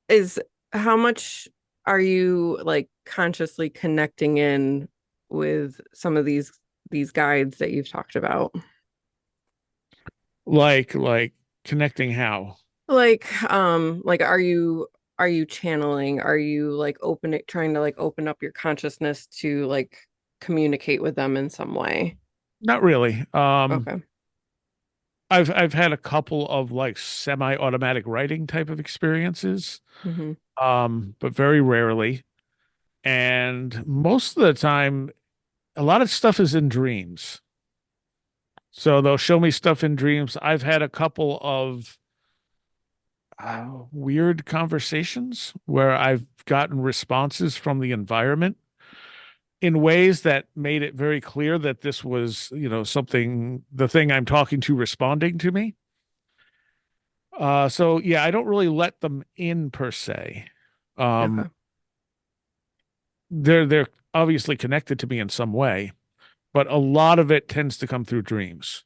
Is how much are you like consciously connecting in with some of these guides that you've talked about? Like connecting how? Like are you channeling? Are you like trying to like open up your consciousness to like communicate with them in some way? Not really. Okay. I've had a couple of like semi-automatic writing type of experiences, Hmm. but very rarely. And most of the time, a lot of stuff is in dreams. So they'll show me stuff in dreams. I've had a couple of weird conversations where I've gotten responses from the environment in ways that made it very clear that this was, something, the thing I'm talking to responding to me. So yeah, I don't really let them in per se. Um, Okay. they're obviously connected to me in some way, but a lot of it tends to come through dreams.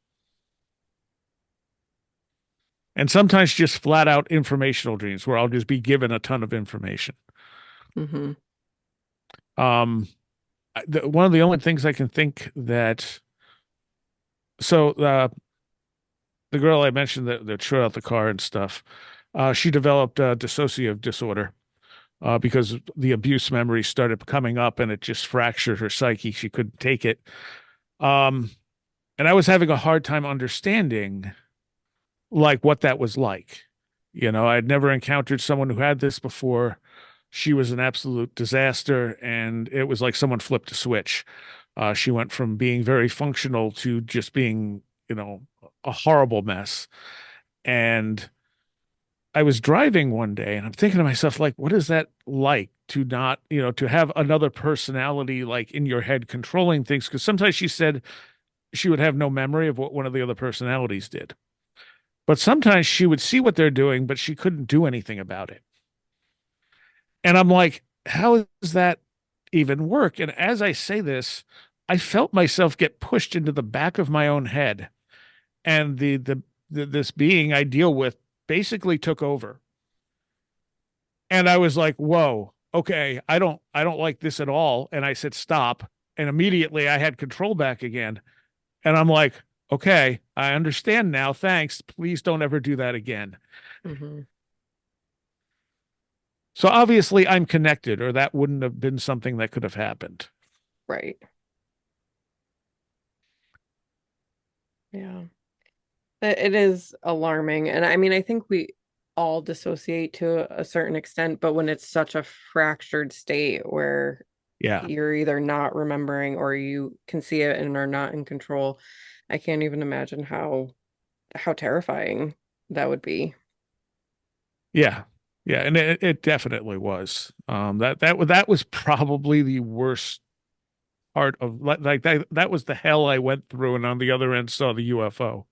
And sometimes just flat out informational dreams where I'll just be given a ton of information. Hmm. Um, one of the only things I can think that so the girl I mentioned that threw out the car and stuff, she developed dissociative disorder because the abuse memories started coming up and it just fractured her psyche. She couldn't take it. Um, and I was having a hard time understanding like what that was like. I'd never encountered someone who had this before. She was an absolute disaster, and it was like someone flipped a switch. She went from being very functional to just being, a horrible mess. And I was driving one day and I'm thinking to myself, like, what is that like to not, to have another personality like in your head controlling things? Because sometimes she said she would have no memory of what one of the other personalities did. But sometimes she would see what they're doing, but she couldn't do anything about it. And I'm like, how does that even work? And as I say this, I felt myself get pushed into the back of my own head. And this being I deal with basically took over. And I was like, whoa, okay, I don't like this at all. And I said, stop. And immediately I had control back again. And I'm like, okay, I understand now. Thanks. Please don't ever do that again. Hmm. So obviously I'm connected, or that wouldn't have been something that could have happened. Right. Yeah. It is alarming. And I mean, I think we all dissociate to a certain extent, but when it's such a fractured state where Yeah. you're either not remembering or you can see it and are not in control, I can't even imagine how terrifying that would be. Yeah. Yeah. And it definitely was. That was probably the worst part of like that was the hell I went through, and on the other end saw the UFO.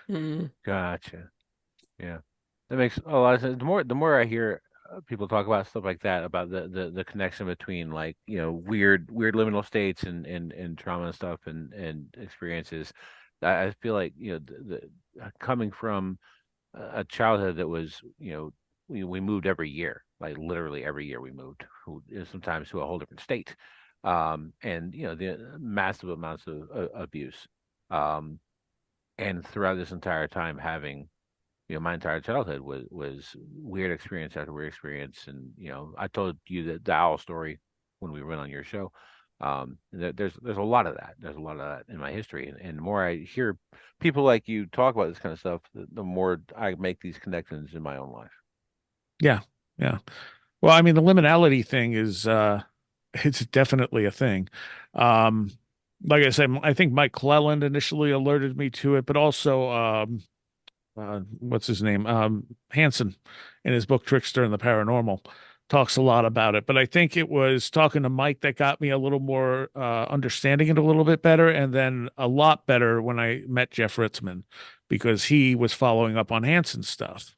Mm. Gotcha. Yeah. That makes a lot of sense. The more I hear people talk about stuff like that, about the connection between like, weird liminal states and trauma and stuff and experiences, I feel like, coming from a childhood that was, we moved every year, like literally every year we moved, sometimes to a whole different state, and the massive amounts of abuse, um, and throughout this entire time having, my entire childhood was weird experience after weird experience. And I told you the owl story when we went on your show. There's a lot of that. There's a lot of that in my history, and the more I hear people like you talk about this kind of stuff, the more I make these connections in my own life. Yeah. Yeah. Well, I mean, the liminality thing is it's definitely a thing. Um like I said, I think Mike Cleland initially alerted me to it, but also what's his name? Hansen in his book Trickster and the Paranormal. talks a lot about it. But I think it was talking to Mike that got me a little more understanding it a little bit better, and then a lot better when I met Jeff Ritzmann, because he was following up on Hanson's stuff.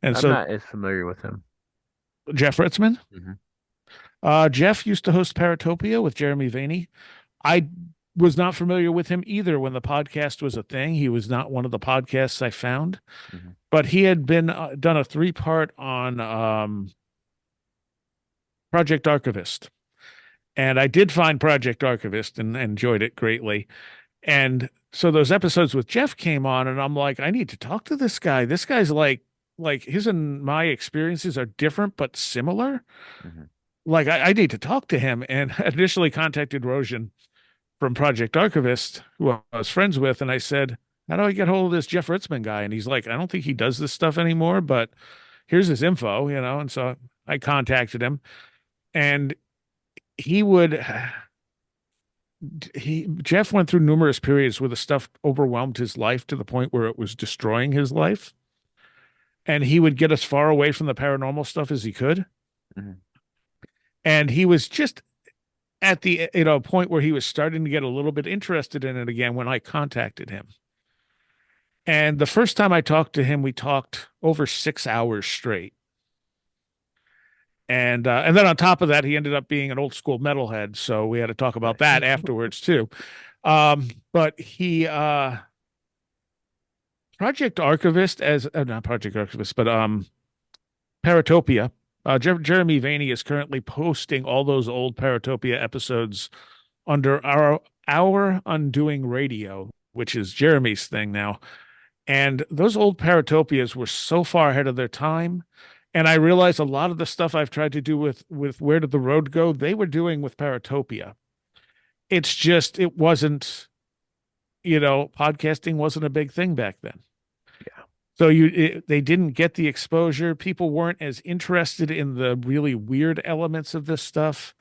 And I'm so not as familiar with him. Jeff Ritzmann, Mhm. Jeff used to host Paratopia with Jeremy Vaeni. I was not familiar with him either when the podcast was a thing. He was not one of the podcasts I found, Mhm. but he had been done a 3-part on Project Archivist. And I did find Project Archivist and enjoyed it greatly. And so those episodes with Jeff came on, and I'm like, I need to talk to this guy. This guy's like his and my experiences are different but similar. Mhm. Like I need to talk to him. And initially contacted Roshan from Project Archivist, who I was friends with, and I said, how do I get hold of this Jeff Ritzmann guy? And he's like, I don't think he does this stuff anymore, but here's his info, you know. And so I contacted him, and he would Jeff went through numerous periods where the stuff overwhelmed his life to the point where it was destroying his life. And he would get as far away from the paranormal stuff as he could. Mhm. And he was just at the point where he was starting to get a little bit interested in it again when I contacted him. And the first time I talked to him, we talked over 6 hours straight. And then on top of that, he ended up being an old school metalhead, so we had to talk about that afterwards too. But he Project Archivist, as not Project Archivist, but Paratopia. Jeremy Vaeni is currently posting all those old Paratopia episodes under our Undoing Radio, which is Jeremy's thing now. And those old Paratopias were so far ahead of their time. And I realized a lot of the stuff I've tried to do with Where Did the Road Go, they were doing with Paratopia. It's just, it wasn't, podcasting wasn't a big thing back then. Yeah. So they didn't get the exposure. People weren't as interested in the really weird elements of this stuff.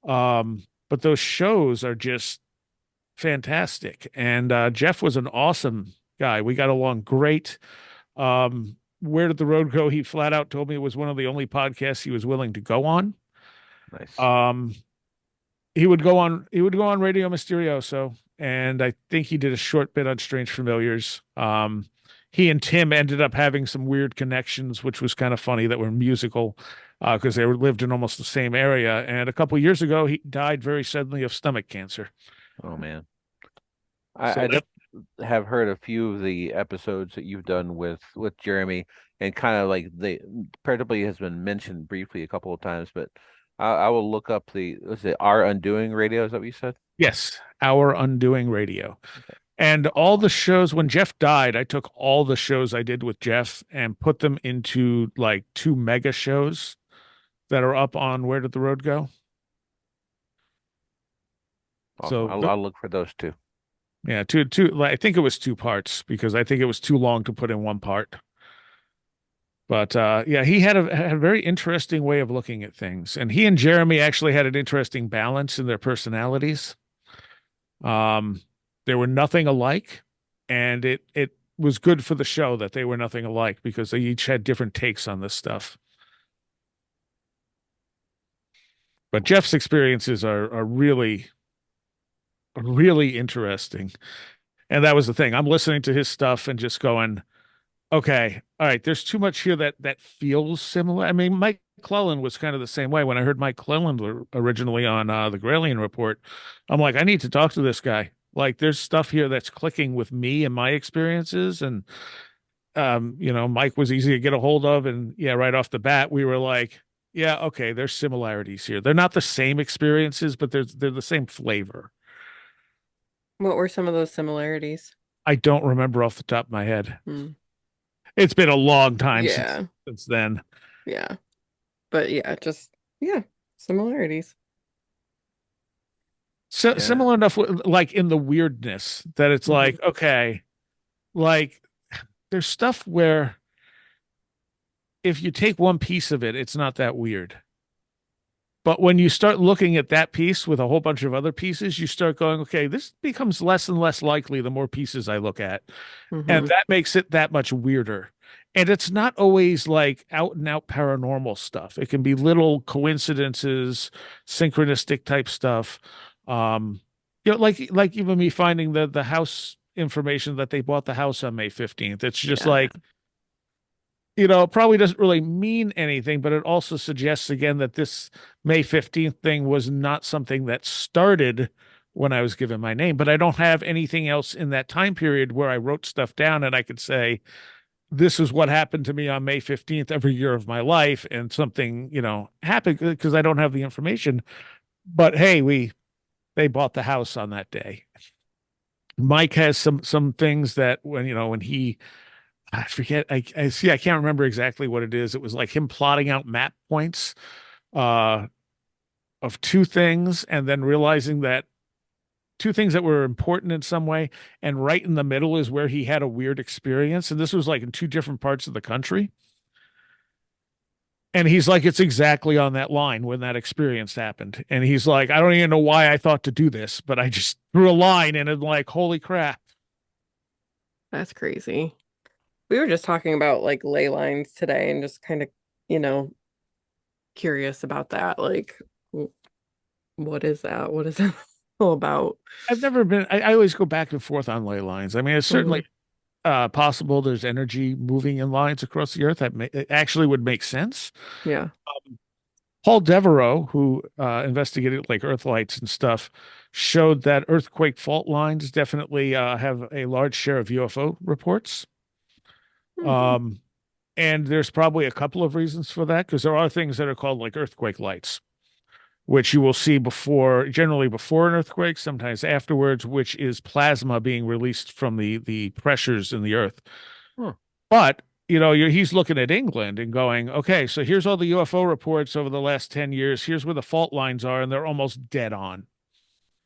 But those shows are just fantastic. And Jeff was an awesome guy. We got along great. Where Did the Road Go? He flat out told me it was one of the only podcasts he was willing to go on. Nice. He would go on Radio Mysterioso, and I think he did a short bit on Strange Familiars. He and Tim ended up having some weird connections, which was kind of funny, that were musical, because they lived in almost the same area. And a couple of years ago, he died very suddenly of stomach cancer. Oh man. So I have heard a few of the episodes that you've done with Jeremy, and kind of like Paratopia has been mentioned briefly a couple of times, but I will look up was it Our Undoing Radio? Is that what you said? Yes, Our Undoing Radio. And all the shows, when Jeff died, I took all the shows I did with Jeff and put them into like 2 mega shows that are up on Where Did the Road Go? Awesome. So I'll look for those too. yeah, two. I think it was 2 parts, because I think it was too long to put in 1 part. But yeah, he had a very interesting way of looking at things, and he and Jeremy actually had an interesting balance in their personalities. They were nothing alike, and it was good for the show that they were nothing alike, because they each had different takes on this stuff. But Jeff's experiences are really, really interesting. And that was the thing. I'm listening to his stuff and just going, okay, all right, there's too much here that feels similar. I mean, Mike Clellan was kind of the same way. When I heard Mike Clellan originally on the Gralien Report, I'm like, I need to talk to this guy. Like, there's stuff here that's clicking with me and my experiences. And, Mike was easy to get a hold of. And yeah, right off the bat, we were like, yeah, okay, there's similarities here. They're not the same experiences, but they're the same flavor. What were some of those similarities? I don't remember off the top of my head. It's been a long time Yeah. since then. Yeah. But yeah, similarities. So Yeah. similar enough, like in the weirdness, that it's like, okay, like there's stuff where if you take one piece of it, it's not that weird. But when you start looking at that piece with a whole bunch of other pieces, you start going, okay, this becomes less and less likely the more pieces I look at. And that makes it that much weirder. And it's not always like out and out paranormal stuff. It can be little coincidences, synchronistic type stuff. Um, like even me finding the house information that they bought the house on May 15th. It's just Yeah. like, it probably doesn't really mean anything, but it also suggests again that this May 15th thing was not something that started when I was given my name, but I don't have anything else in that time period where I wrote stuff down and I could say, this is what happened to me on May 15th every year of my life, and something, happened because I don't have the information. But hey, they bought the house on that day. Mike has some things that when he I forget I see I can't remember exactly what it is. It was like him plotting out map points uh of two things and then realizing that two things that were important in some way, and right in the middle is where he had a weird experience, and this was like in two different parts of the country. And he's like, it's exactly on that line when that experience happened. And he's like, I don't even know why I thought to do this, but I just drew a line and it's like, holy crap. That's crazy. We were just talking about like ley lines today and just kind of, you know, curious about that. Like, what is that? What is it all about? I've never been, I always go back and forth on ley lines. I mean, it's Mhm. certainly possible there's energy moving in lines across the earth that it actually would make sense. Yeah. Paul Devereaux, who investigated like earth lights and stuff, showed that earthquake fault lines definitely have a large share of UFO reports. Mhm. Um, and there's probably a couple of reasons for that, because there are things that are called like earthquake lights, which you will see generally before an earthquake, sometimes afterwards, which is plasma being released from the pressures in the earth. Huh. But he's looking at England and going, okay, so here's all the UFO reports over the last 10 years. Here's where the fault lines are, and they're almost dead on.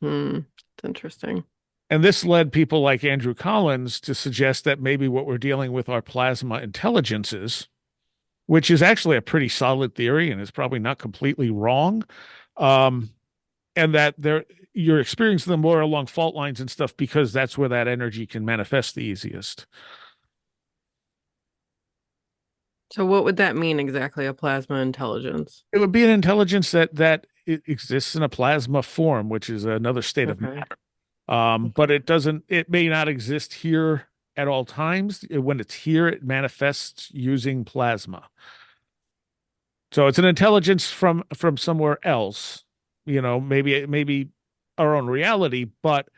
Hmm. It's interesting. And this led people like Andrew Collins to suggest that maybe what we're dealing with are plasma intelligences, which is actually a pretty solid theory and is probably not completely wrong. Um, and that you're experiencing them more along fault lines and stuff because that's where that energy can manifest the easiest. So what would that mean exactly, a plasma intelligence? It would be an intelligence that it exists in a plasma form, which is another state of Okay. matter. But it may not exist here at all times. When it's here, it manifests using plasma. So it's an intelligence from somewhere else, maybe our own reality, but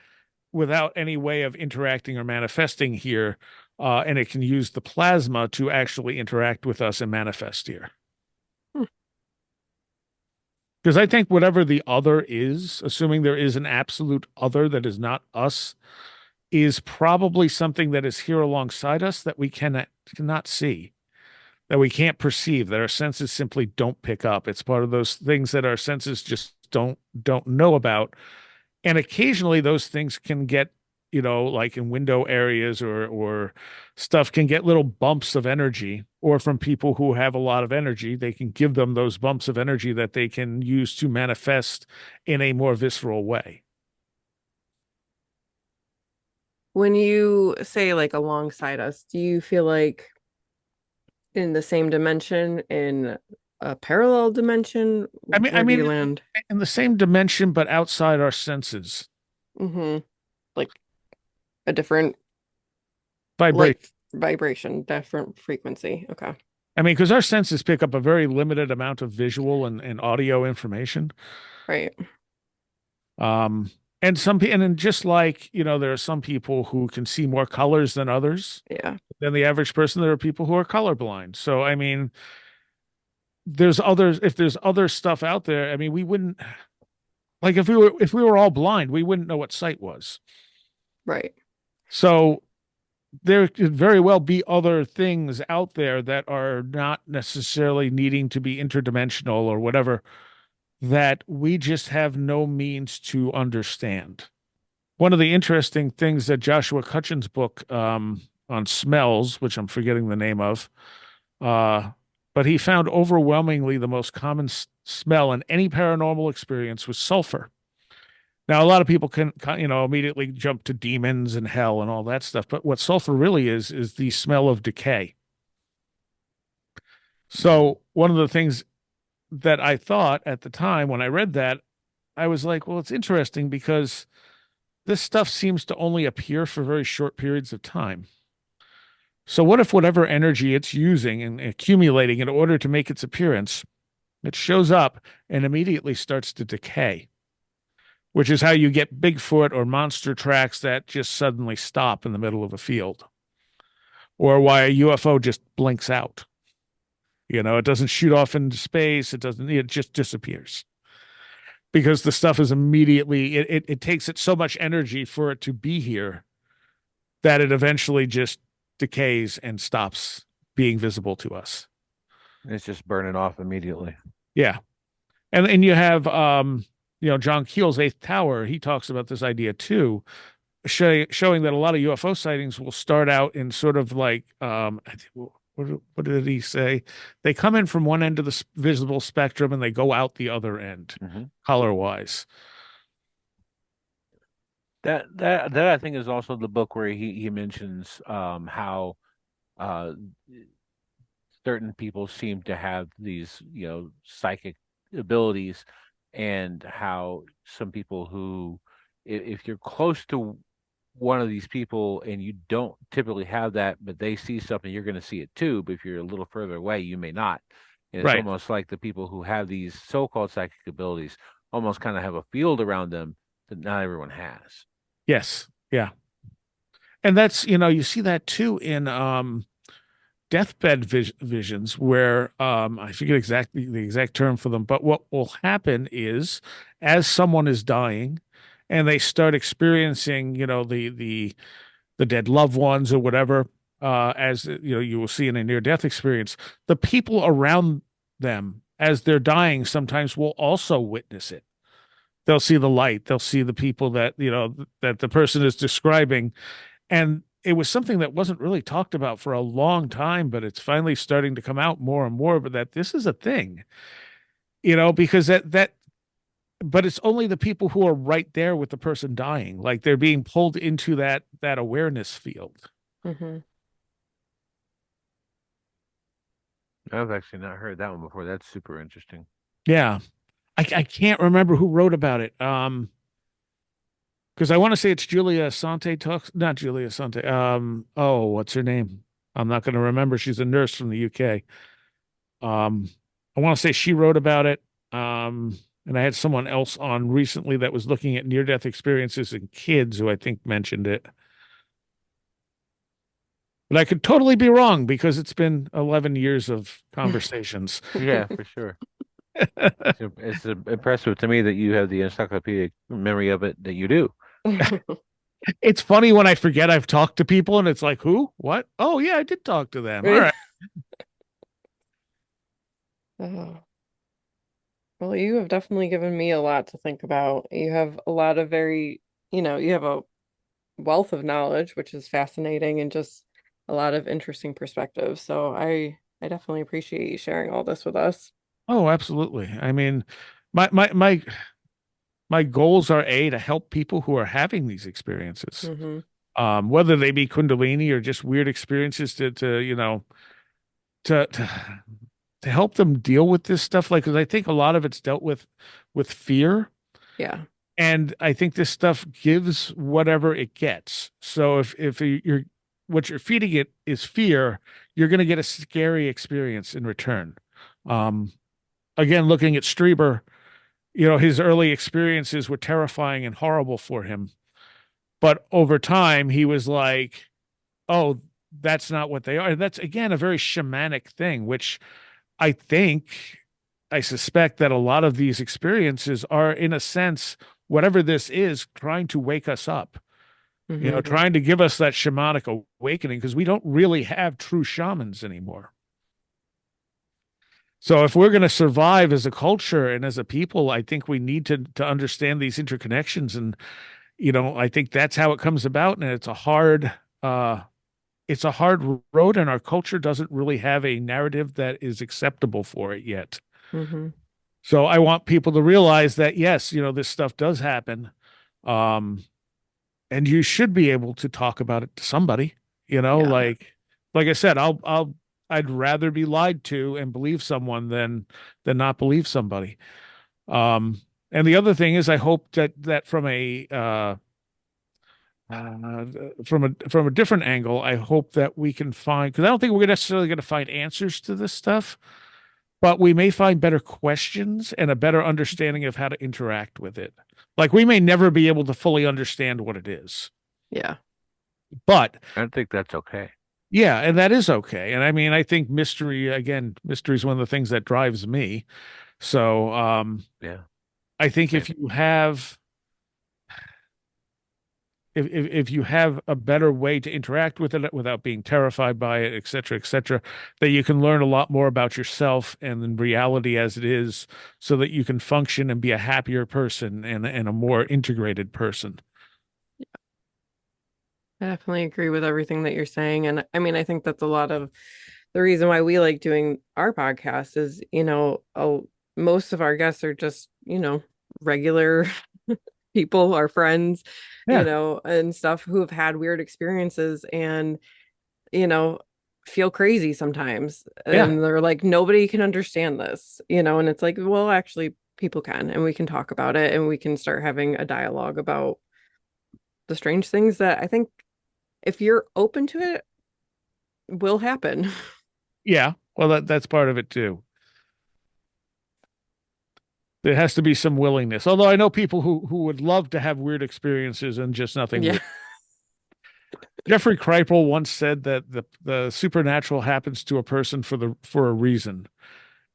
without any way of interacting or manifesting here. And it can use the plasma to actually interact with us and manifest here. Hmm. Because I think whatever the other is, assuming there is an absolute other that is not us, is probably something that is here alongside us that we cannot see, that we can't perceive, that our senses simply don't pick up. It's part of those things that our senses just don't know about. And occasionally those things can get, like in window areas or stuff can get little bumps of energy, or from people who have a lot of energy, they can give them those bumps of energy that they can use to manifest in a more visceral way. When you say like alongside us, do you feel like in the same dimension, in a parallel dimension? I mean, I Where do you mean, land? in the same dimension, but outside our senses. Mm-hmm. Like a different light Vibrate. vibration, different frequency. Okay. I mean, because our senses pick up a very limited amount of visual and audio information. Right. Um, and and then just like, there are some people who can see more colors than others, Yeah. than the average person. There are people who are colorblind. So, I mean, if there's other stuff out there, I mean, we wouldn't, like, if we were all blind, we wouldn't know what sight was. Right. So there could very well be other things out there that are not necessarily needing to be interdimensional or whatever, that we just have no means to understand. One of the interesting things that Joshua Cutchin's book on smells, which I'm forgetting the name of, uh, but he found overwhelmingly the most common smell in any paranormal experience was sulfur. Now, a lot of people can, immediately jump to demons and hell and all that stuff, but what sulfur really is the smell of decay. So one of the things that I thought at the time when I read that, I was like, well, it's interesting because this stuff seems to only appear for very short periods of time. So what if whatever energy it's using and accumulating in order to make its appearance, it shows up and immediately starts to decay, which is how you get Bigfoot or monster tracks that just suddenly stop in the middle of a field, or why a UFO just blinks out. It doesn't shoot off into space. It just disappears because the stuff is immediately, it takes it so much energy for it to be here that it eventually just decays and stops being visible to us. It's just burning off immediately. Yeah. And you have, John Keel's Eighth Tower. He talks about this idea too, showing that a lot of UFO sightings will start out in sort of like, what did he say? They come in from one end of the visible spectrum and they go out the other end, color wise. That I think is also the book where he mentions how uh certain people seem to have these, psychic abilities, and how some people who, if you're close to one of these people and you don't typically have that, but they see something, you're going to see it too. But if you're a little further away, you may not. And it's Right. almost like the people who have these so-called psychic abilities almost kind of have a field around them that not everyone has. Yes. Yeah. And that's, you see that too in deathbed visions where I forget exactly the exact term for them, but what will happen is as someone is dying and they start experiencing, the dead loved ones or whatever, as you will see in a near death experience, the people around them as they're dying sometimes will also witness it. They'll see the light, they'll see the people that, that the person is describing. And it was something that wasn't really talked about for a long time, but it's finally starting to come out more and more, but that this is a thing, because but it's only the people who are right there with the person dying. Like they're being pulled into that awareness field. Mm-hmm. I've actually not heard that one before. That's super interesting. Yeah. I can't remember who wrote about it. Because I want to say it's Julia Sante talks, not Julia Sante. Oh, what's her name? I'm not going to remember. She's a nurse from the UK. I want to say she wrote about it. And I had someone else on recently that was looking at near-death experiences in kids who I think mentioned it. But I could totally be wrong because it's been 11 years of conversations. Yeah, for sure. It's impressive to me that you have the encyclopedic memory of it that you do. It's funny when I forget I've talked to people and it's like, who? What? Oh, yeah, I did talk to them. All right. Oh. Well, you have definitely given me a lot to think about. You have a lot of you have a wealth of knowledge, which is fascinating and just a lot of interesting perspectives. So I definitely appreciate you sharing all this with us. Oh, absolutely. I mean, my goals are to help people who are having these experiences, Mm-hmm. whether they be kundalini or just weird experiences to to help them deal with this stuff. Like, 'cause I think a lot of it's dealt with fear, Yeah. and I think this stuff gives whatever it gets. So if you're what you're feeding it is fear, you're going to get a scary experience in return. Um, Again, looking at Strieber, his early experiences were terrifying and horrible for him. But over time, he was like, oh, that's not what they are. And that's, again, a very shamanic thing, which I think, I suspect that a lot of these experiences are, in a sense, whatever this is, trying to wake us up, Mm-hmm. trying to give us that shamanic awakening because we don't really have true shamans anymore. So if we're going to survive as a culture and as a people, I think we need to understand these interconnections. And, I think that's how it comes about. And it's a hard road, and our culture doesn't really have a narrative that is acceptable for it yet. Mm-hmm. So I want people to realize that, yes, this stuff does happen. Um, and you should be able to talk about it to somebody, Yeah. like I said, I'd rather be lied to and believe someone than not believe somebody. And the other thing is, I hope that from a different angle, I hope that we can find, because I don't think we're necessarily going to find answers to this stuff, but we may find better questions and a better understanding of how to interact with it. Like we may never be able to fully understand what it is, Yeah. but I think that's okay. yeah, and that is okay. And I mean, I think mystery, again, mystery is one of the things that drives me. So, Yeah. I think Same. if you have a better way to interact with it without being terrified by it, et cetera, that you can learn a lot more about yourself and in reality as it is, so that you can function and be a happier person and a more integrated person. I definitely agree with everything that you're saying. And I mean, I think that's a lot of the reason why we like doing our podcast is, most of our guests are just, regular people, our friends, Yeah. and stuff who have had weird experiences and, you know, feel crazy sometimes. Yeah. And they're like, nobody can understand this, and it's like, well, actually, people can, and we can talk about it and we can start having a dialogue about the strange things that I think if you're open to it, will happen. Yeah. Well, that's part of it too. There has to be some willingness. Although I know people who would love to have weird experiences and just nothing Yeah. weird. Jeffrey Kripal once said that the supernatural happens to a person for a reason.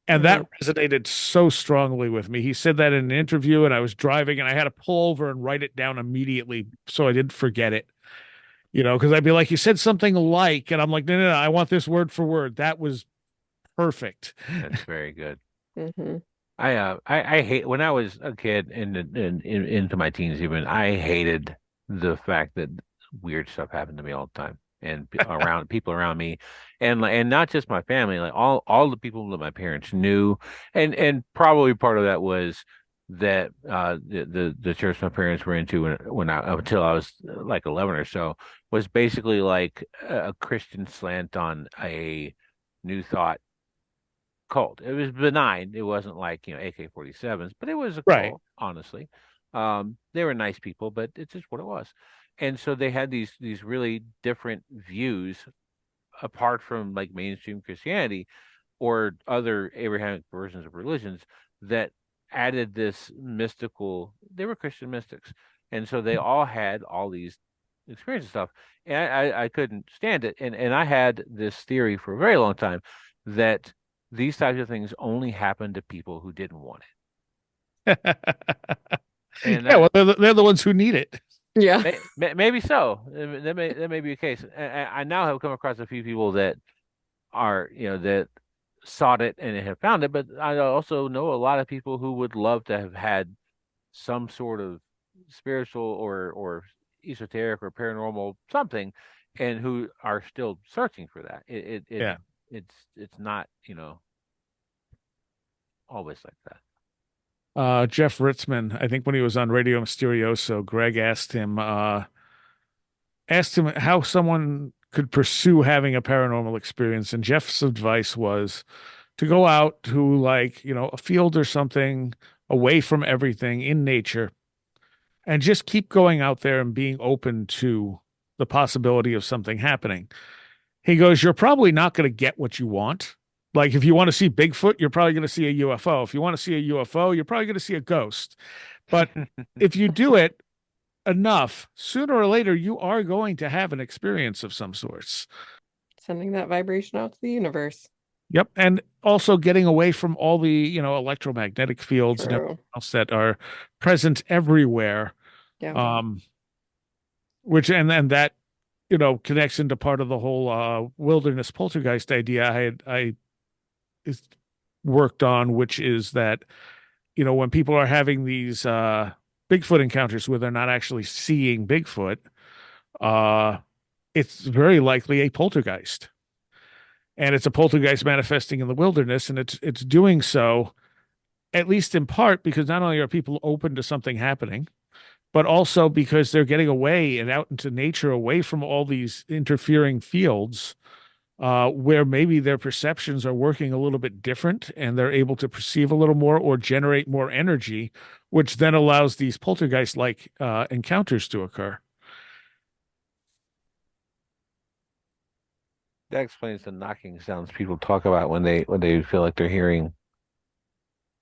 And that resonated so strongly with me. He said that in an interview, and I was driving and I had to pull over and write it down immediately so I didn't forget it. Because I'd be like, you said something like, and I'm like, no, I want this word for word. That was perfect. That's very good. Mm-hmm. I hate when I was a kid and into my teens even, I hated the fact that weird stuff happened to me all the time and around people around me, and not just my family, like all the people that my parents knew, and probably part of that was that the church my parents were into when I until I was like 11 or so was basically like a Christian slant on a New Thought cult. It was benign. It wasn't like, AK-47s, but it was a Right. cult, honestly. They were nice people, but it's just what it was. And so they had these really different views apart from like mainstream Christianity or other Abrahamic versions of religions that added this mystical, they were Christian mystics. And so they all had all these experiences and stuff. And I couldn't stand it. And I had this theory for a very long time that these types of things only happen to people who didn't want it. And Yeah, well, they're the ones who need it. Yeah. maybe so. That may be the case. I now have come across a few people that are, that sought it and have found it, but I also know a lot of people who would love to have had some sort of spiritual or esoteric or paranormal something, and who are still searching for that. Yeah. It's not, always like that. Jeff Ritzman, I think when he was on Radio Mysterioso, Greg asked him how someone could pursue having a paranormal experience, and Jeff's advice was to go out to like, a field or something away from everything in nature and just keep going out there and being open to the possibility of something happening. He goes, you're probably not going to get what you want. Like if you want to see Bigfoot, you're probably going to see a UFO. If you want to see a UFO, you're probably going to see a ghost. But if you do it enough, sooner or later, you are going to have an experience of some sorts. Sending that vibration out to the universe. Yep. And also getting away from all the, electromagnetic fields and everything else that are present everywhere. Yeah. Which, and that, connects into part of the whole wilderness poltergeist idea I worked on, which is that, when people are having these Bigfoot encounters where they're not actually seeing Bigfoot, it's very likely a poltergeist. And it's a poltergeist manifesting in the wilderness, and it's doing so, at least in part, because not only are people open to something happening, but also because they're getting away and out into nature, away from all these interfering fields, where maybe their perceptions are working a little bit different and they're able to perceive a little more or generate more energy, which then allows these poltergeist-like encounters to occur. That explains the knocking sounds people talk about when they feel like they're hearing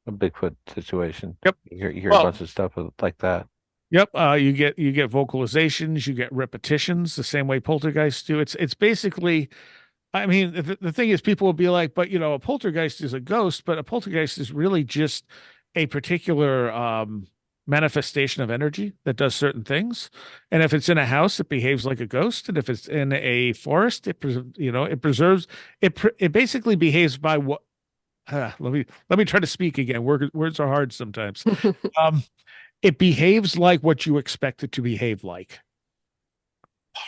a Bigfoot situation. Yep. You hear a Well, bunch of stuff like that. yep. You get vocalizations, you get repetitions, the same way poltergeists do. It's basically, I mean, the thing is, people will be like, but a poltergeist is a ghost, but a poltergeist is really just a particular manifestation of energy that does certain things. And if it's in a house, it behaves like a ghost, and if it's in a forest, it preserves it basically behaves by what. Let me try to speak again. Words are hard sometimes. Um, it behaves like what you expect it to behave like.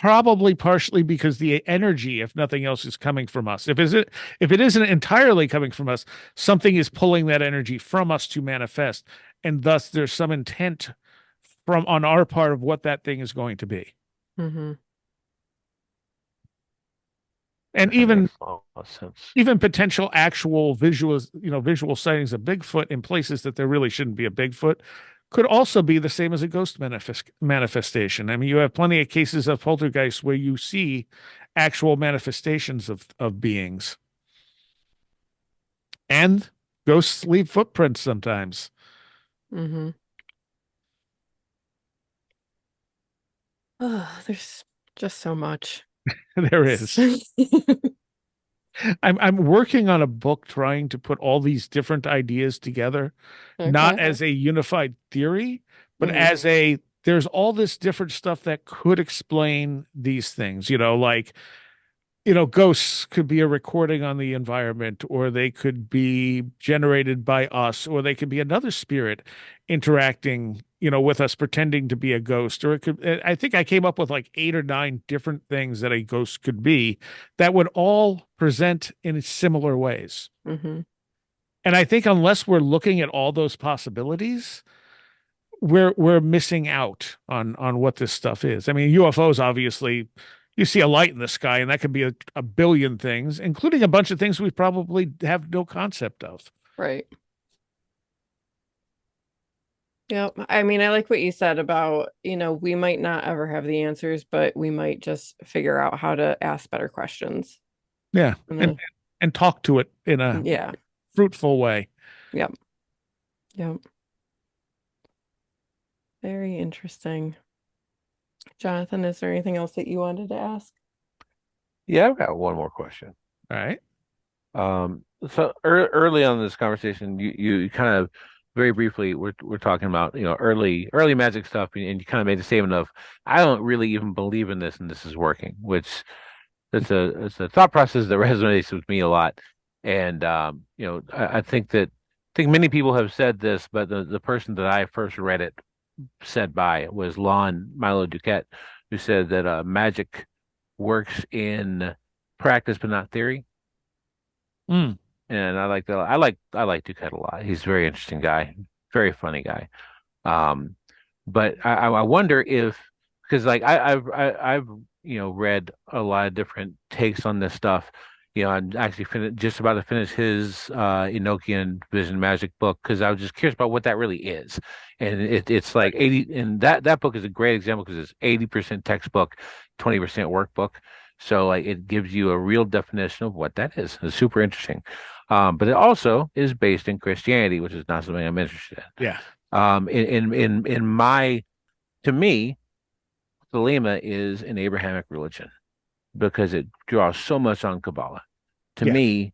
Probably partially because the energy, if nothing else, is coming from us. If it isn't entirely coming from us, something is pulling that energy from us to manifest, and thus there's some intent from on our part of what that thing is going to be. Mm-hmm. And That even makes a lot of sense. even potential actual visual sightings of Bigfoot in places that there really shouldn't be a Bigfoot could also be the same as a ghost manifestation. I mean, you have plenty of cases of poltergeists where you see actual manifestations of beings. And ghosts leave footprints sometimes. Mm-hmm. Oh, there's just so much. There is. I'm working on a book trying to put all these different ideas together, not Okay. as a unified theory, but Mhm. as there's all this different stuff that could explain these things, like ghosts could be a recording on the environment, or they could be generated by us, or they could be another spirit interacting, with us, pretending to be a ghost. Or it could, I think I came up with like 8 or 9 different things that a ghost could be that would all present in similar ways. Mm-hmm. And I think unless we're looking at all those possibilities, we're missing out on what this stuff is. I mean, UFOs, obviously, you see a light in the sky, and that could be a billion things, including a bunch of things we probably have no concept of. Right. Yeah. I mean, I like what you said about, we might not ever have the answers, but we might just figure out how to ask better questions. Yeah, And and talk to it in a yeah. fruitful way. Yep. Yep. Very interesting. Jonathan, is there anything else that you wanted to ask? Yeah, I've got one more question. All right. So early on in this conversation, you kind of very briefly we're talking about early magic stuff, and you kind of made the statement of I don't really even believe in this, and this is working, which it's a thought process that resonates with me a lot, and I think many people have said this, but the person that I first read it said by was Lon Milo Duquette, who said that magic works in practice but not theory. Mm. And I like that. I like Duquette a lot. He's a very interesting guy, very funny guy. Um, but I wonder if because like I've read a lot of different takes on this stuff. I'm actually just about to finish his Enochian Vision Magic book because I was just curious about what that really is. And it's like 80, and that book is a great example because it's 80% textbook, 20% workbook. So like it gives you a real definition of what that is. It's super interesting. But it also is based in Christianity, which is not something I'm interested in. Yeah. In my to me, Thelema is an Abrahamic religion because it draws so much on Kabbalah. To Yeah. me,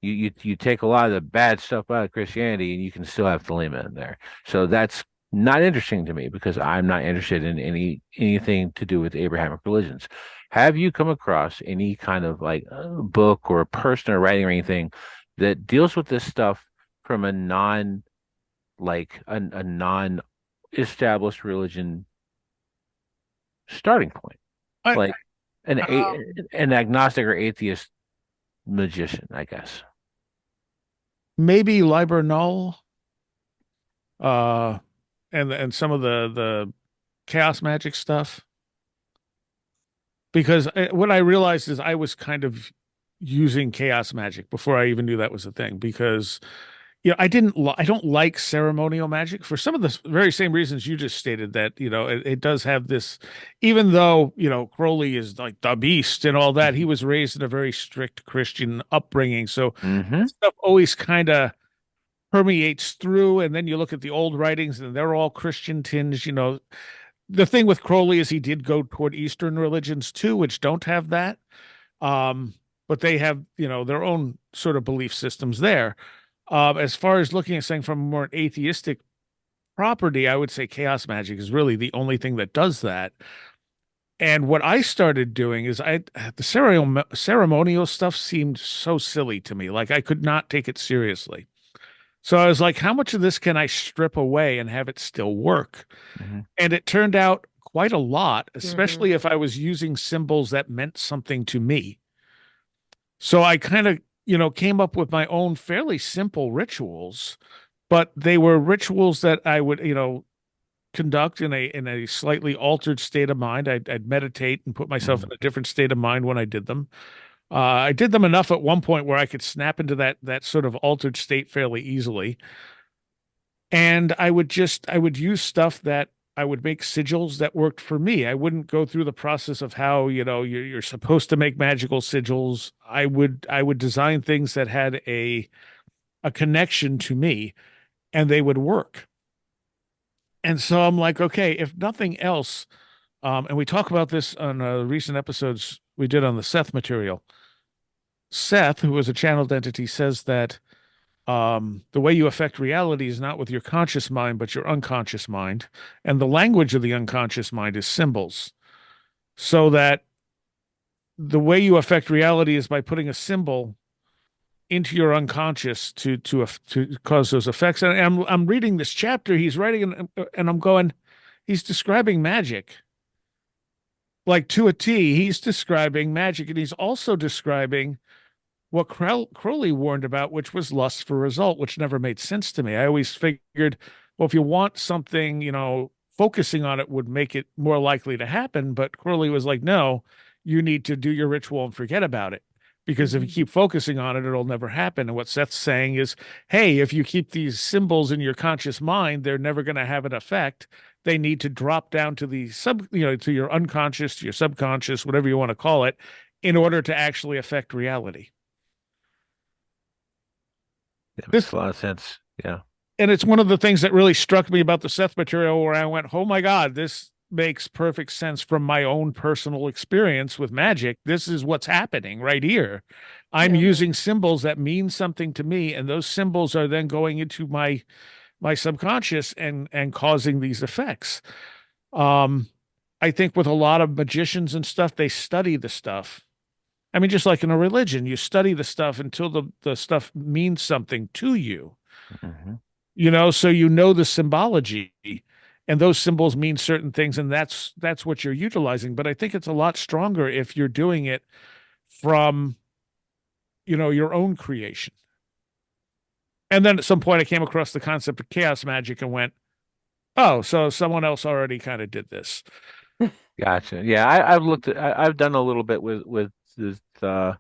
you take a lot of the bad stuff out of Christianity and you can still have Thelema in there. So that's not interesting to me because I'm not interested in anything to do with Abrahamic religions. Have you come across any kind of like book or a person or writing or anything that deals with this stuff from a a non established religion starting point? I, Like um, an agnostic or atheist magician, I guess. maybe Liber Null, uh, and some of the chaos magic stuff. because what I realized is I was kind of using chaos magic before I even knew that was a thing because I don't like ceremonial magic for some of the very same reasons you just stated that, it does have this, even though, Crowley is like the beast and all that, he was raised in a very strict Christian upbringing. So Mm-hmm. that stuff always kind of permeates through. And then you look at the old writings and they're all Christian tinged. The thing with Crowley is he did go toward Eastern religions too, which don't have that. Um, but they have, their own sort of belief systems there. As far as looking at saying from a more atheistic property, I would say chaos magic is really the only thing that does that. And what I started doing is the ceremonial stuff seemed so silly to me. Like I could not take it seriously. So I was like, how much of this can I strip away and have it still work? Mm-hmm. And it turned out quite a lot, Mhm. especially if I was using symbols that meant something to me. So I kind of, came up with my own fairly simple rituals, but they were rituals that I would, conduct in a slightly altered state of mind. I'd meditate and put myself Mm-hmm. in a different state of mind when I did them. I did them enough at one point where I could snap into that sort of altered state fairly easily. And I would use stuff that I would make sigils that worked for me. I wouldn't go through the process of how, you're supposed to make magical sigils. I would design things that had a connection to me and they would work. And so I'm like, okay, if nothing else, and we talk about this on recent episodes we did on the Seth material. Seth, who was a channeled entity, says that the way you affect reality is not with your conscious mind, but your unconscious mind. And the language of the unconscious mind is symbols. So that the way you affect reality is by putting a symbol into your unconscious to cause those effects. And I'm reading this chapter he's writing, and I'm going, he's describing magic like to a T. He's describing magic, and he's also describing what Crowley warned about, which was lust for result, which never made sense to me. I always figured, well, if you want something, focusing on it would make it more likely to happen. But Crowley was like, no, you need to do your ritual and forget about it. Because if you Mhm. keep focusing on it, it'll never happen. And what Seth's saying is, hey, if you keep these symbols in your conscious mind, they're never going to have an effect. They need to drop down to the to your unconscious, to your subconscious, whatever you want to call it, in order to actually affect reality. That makes This a lot of sense. Yeah. and it's one of the things that really struck me about the Seth material where I went, oh my God, this makes perfect sense from my own personal experience with magic. This is what's happening right here. I'm Yeah. using symbols that mean something to me, and those symbols are then going into my subconscious and causing these effects. Um, I think with a lot of magicians and stuff, they study the stuff. I mean, just like in a religion, you study the stuff until the stuff means something to you. Mm-hmm. So the symbology and those symbols mean certain things, and that's what you're utilizing. But I think it's a lot stronger if you're doing it from, your own creation. And then at some point I came across the concept of chaos magic and went, oh, so someone else already kind of did this. Gotcha. Yeah, I've looked at. I've done a little bit with this the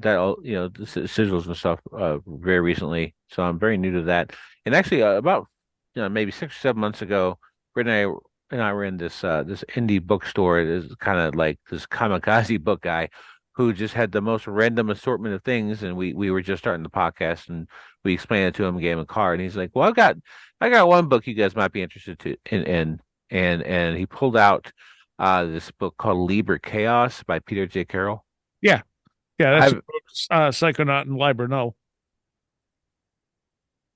sigils and stuff very recently. So I'm very new to that. And actually, about maybe 6 or 7 months ago, Brittany and I were in this indie bookstore. It is kind of like this kamikaze book guy who just had the most random assortment of things. And we were just starting the podcast, and we explained it to him and gave him a card. And he's like, "Well, I got one book you guys might be interested in." And he pulled out this book called Liber Chaos by Peter J. Carroll. Yeah, yeah, that's I've Psychonaut and Liber. No,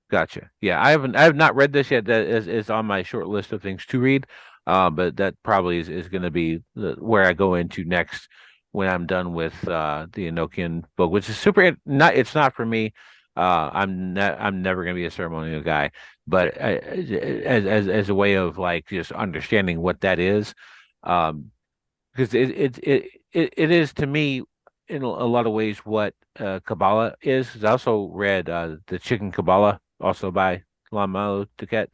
Gotcha. Yeah, I have not read this yet. That is on my short list of things to read. But that probably is going to be where I go into next when I'm done with the Enochian book, which is super. Not it's not for me. I'm never going to be a ceremonial guy, but as a way of like just understanding what that is, um, because it is to me in a lot of ways what Kabbalah is. 'Cause I also read the Chicken Kabbalah, also by Lama Duquette,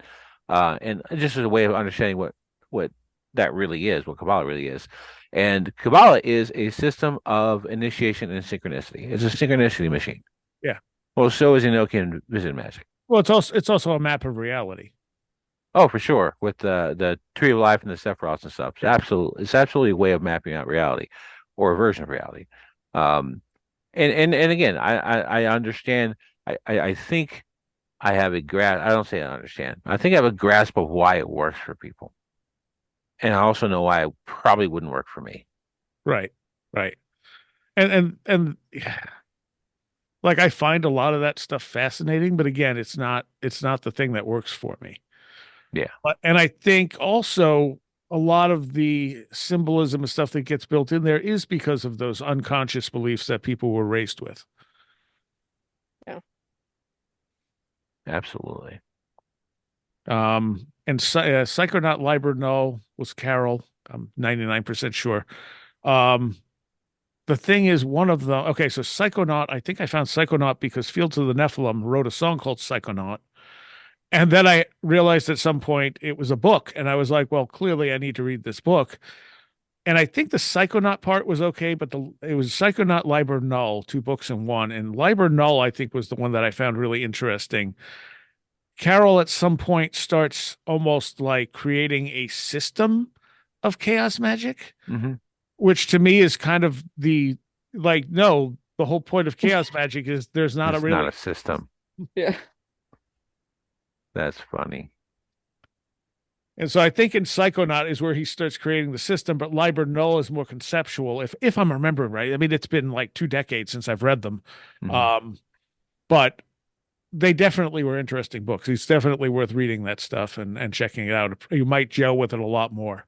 and just as a way of understanding what that really is, what Kabbalah really is. And Kabbalah is a system of initiation and synchronicity. It's a synchronicity machine. Yeah. Well, so is Enochian vision magic. Well, it's also a map of reality. Oh, for sure. With the Tree of Life and the Sephiroths and stuff. It's absolutely a way of mapping out reality or a version of reality. And again, I understand. I think I have a grasp. I don't say I understand. I think I have a grasp of why it works for people. And I also know why it probably wouldn't work for me. Right. Right. And like I find a lot of that stuff fascinating, but again, it's not the thing that works for me. Yeah. And I think also a lot of the symbolism and stuff that gets built in there is because of those unconscious beliefs that people were raised with. Yeah. Absolutely. And Psychonaut Liber Null was Carol. I'm 99% sure. The thing is, one of the okay, so Psychonaut, I think I found Psychonaut because Fields of the Nephilim wrote a song called Psychonaut. And then I realized at some point it was a book, and I was like, well, clearly I need to read this book. And I think the Psychonaut part was okay, but it was Psychonaut Liber Null, 2 books in one. And Liber Null, I think, was the one that I found really interesting. Carol at some point starts almost like creating a system of chaos magic, Mm-hmm. which to me is kind of no, the whole point of chaos magic is there's not It's a real not a system. Yeah. That's funny. And so I think in Psychonaut is where he starts creating the system, but Liber Null is more conceptual, if I'm remembering right. I mean, it's been like 2 decades since I've read them. Mm-hmm. But they definitely were interesting books. It's definitely worth reading that stuff and checking it out. You might gel with it a lot more.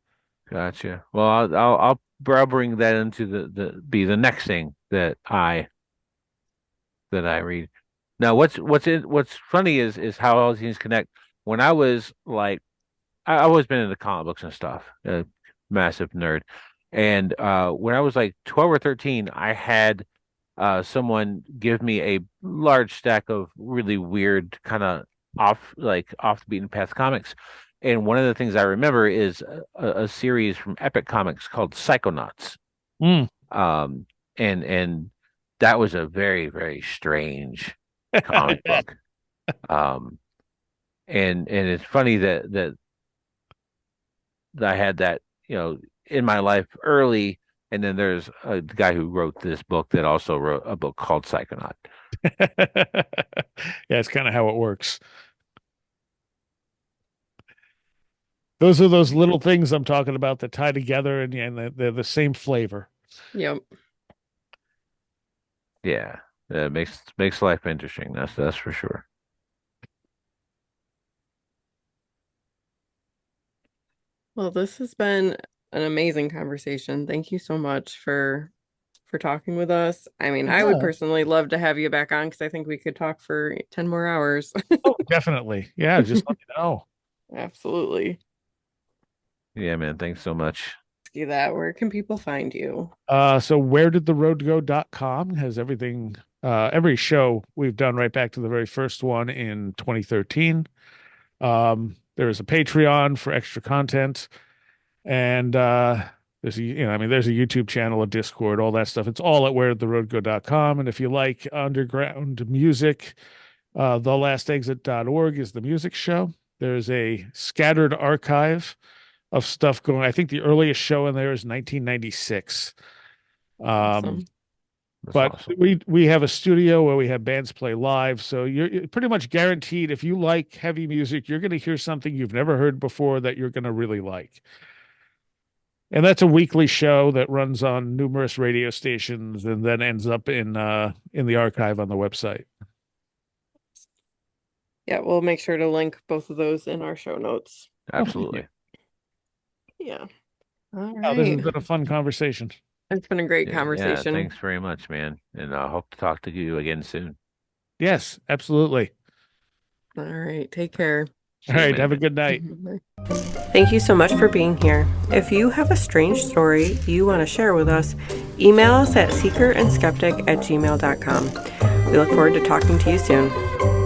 Gotcha. Well, I'll bring that into the next thing that I read. Now, what's funny is how all these things connect. When I was like, I've always been into comic books and stuff, a massive nerd. And when I was like 12 or 13, I had someone give me a large stack of really weird kind of off the beaten path comics. And one of the things I remember is a series from Epic Comics called Psychonauts. Mm. And that was a very, very strange comic book. And it's funny that I had that, in my life early, and then there's a guy who wrote this book that also wrote a book called Psychonaut. Yeah, it's kind of how it works. Those are those little things I'm talking about that tie together and they're the same flavor. Yep. Yeah, it makes life interesting. That's for sure. Well, this has been an amazing conversation. Thank you so much for talking with us. I mean, I would Yeah. personally love to have you back on because I think we could talk for 10 more hours. Oh, definitely. Yeah, just let me know. Absolutely. Yeah, man. Thanks so much. Ask you that. Where can people find you? So wheredidtheroadgo.com has everything, every show we've done right back to the very first one in 2013. There is a Patreon for extra content, and there's there's a YouTube channel, a Discord, all that stuff. It's all at wheredidtheroadgo.com. And if you like underground music, thelastexit.org is the music show. There's a scattered archive of stuff going. I think the earliest show in there is 1996. Awesome. That's But awesome. we have a studio where we have bands play live, so you're pretty much guaranteed if you like heavy music, you're going to hear something you've never heard before that you're going to really like. And that's a weekly show that runs on numerous radio stations and then ends up in the archive on the website. Yeah, we'll make sure to link both of those in our show notes. Absolutely. Yeah. All Oh, this has right. been a fun conversation. It's been a great Yeah, conversation. thanks very much, man. And I hope to talk to you again soon. Yes, absolutely. All right. Take care. All right, man. have a good night. Thank you so much for being here. If you have a strange story you want to share with us, email us at seekerandskeptic@gmail.com. We look forward to talking to you soon.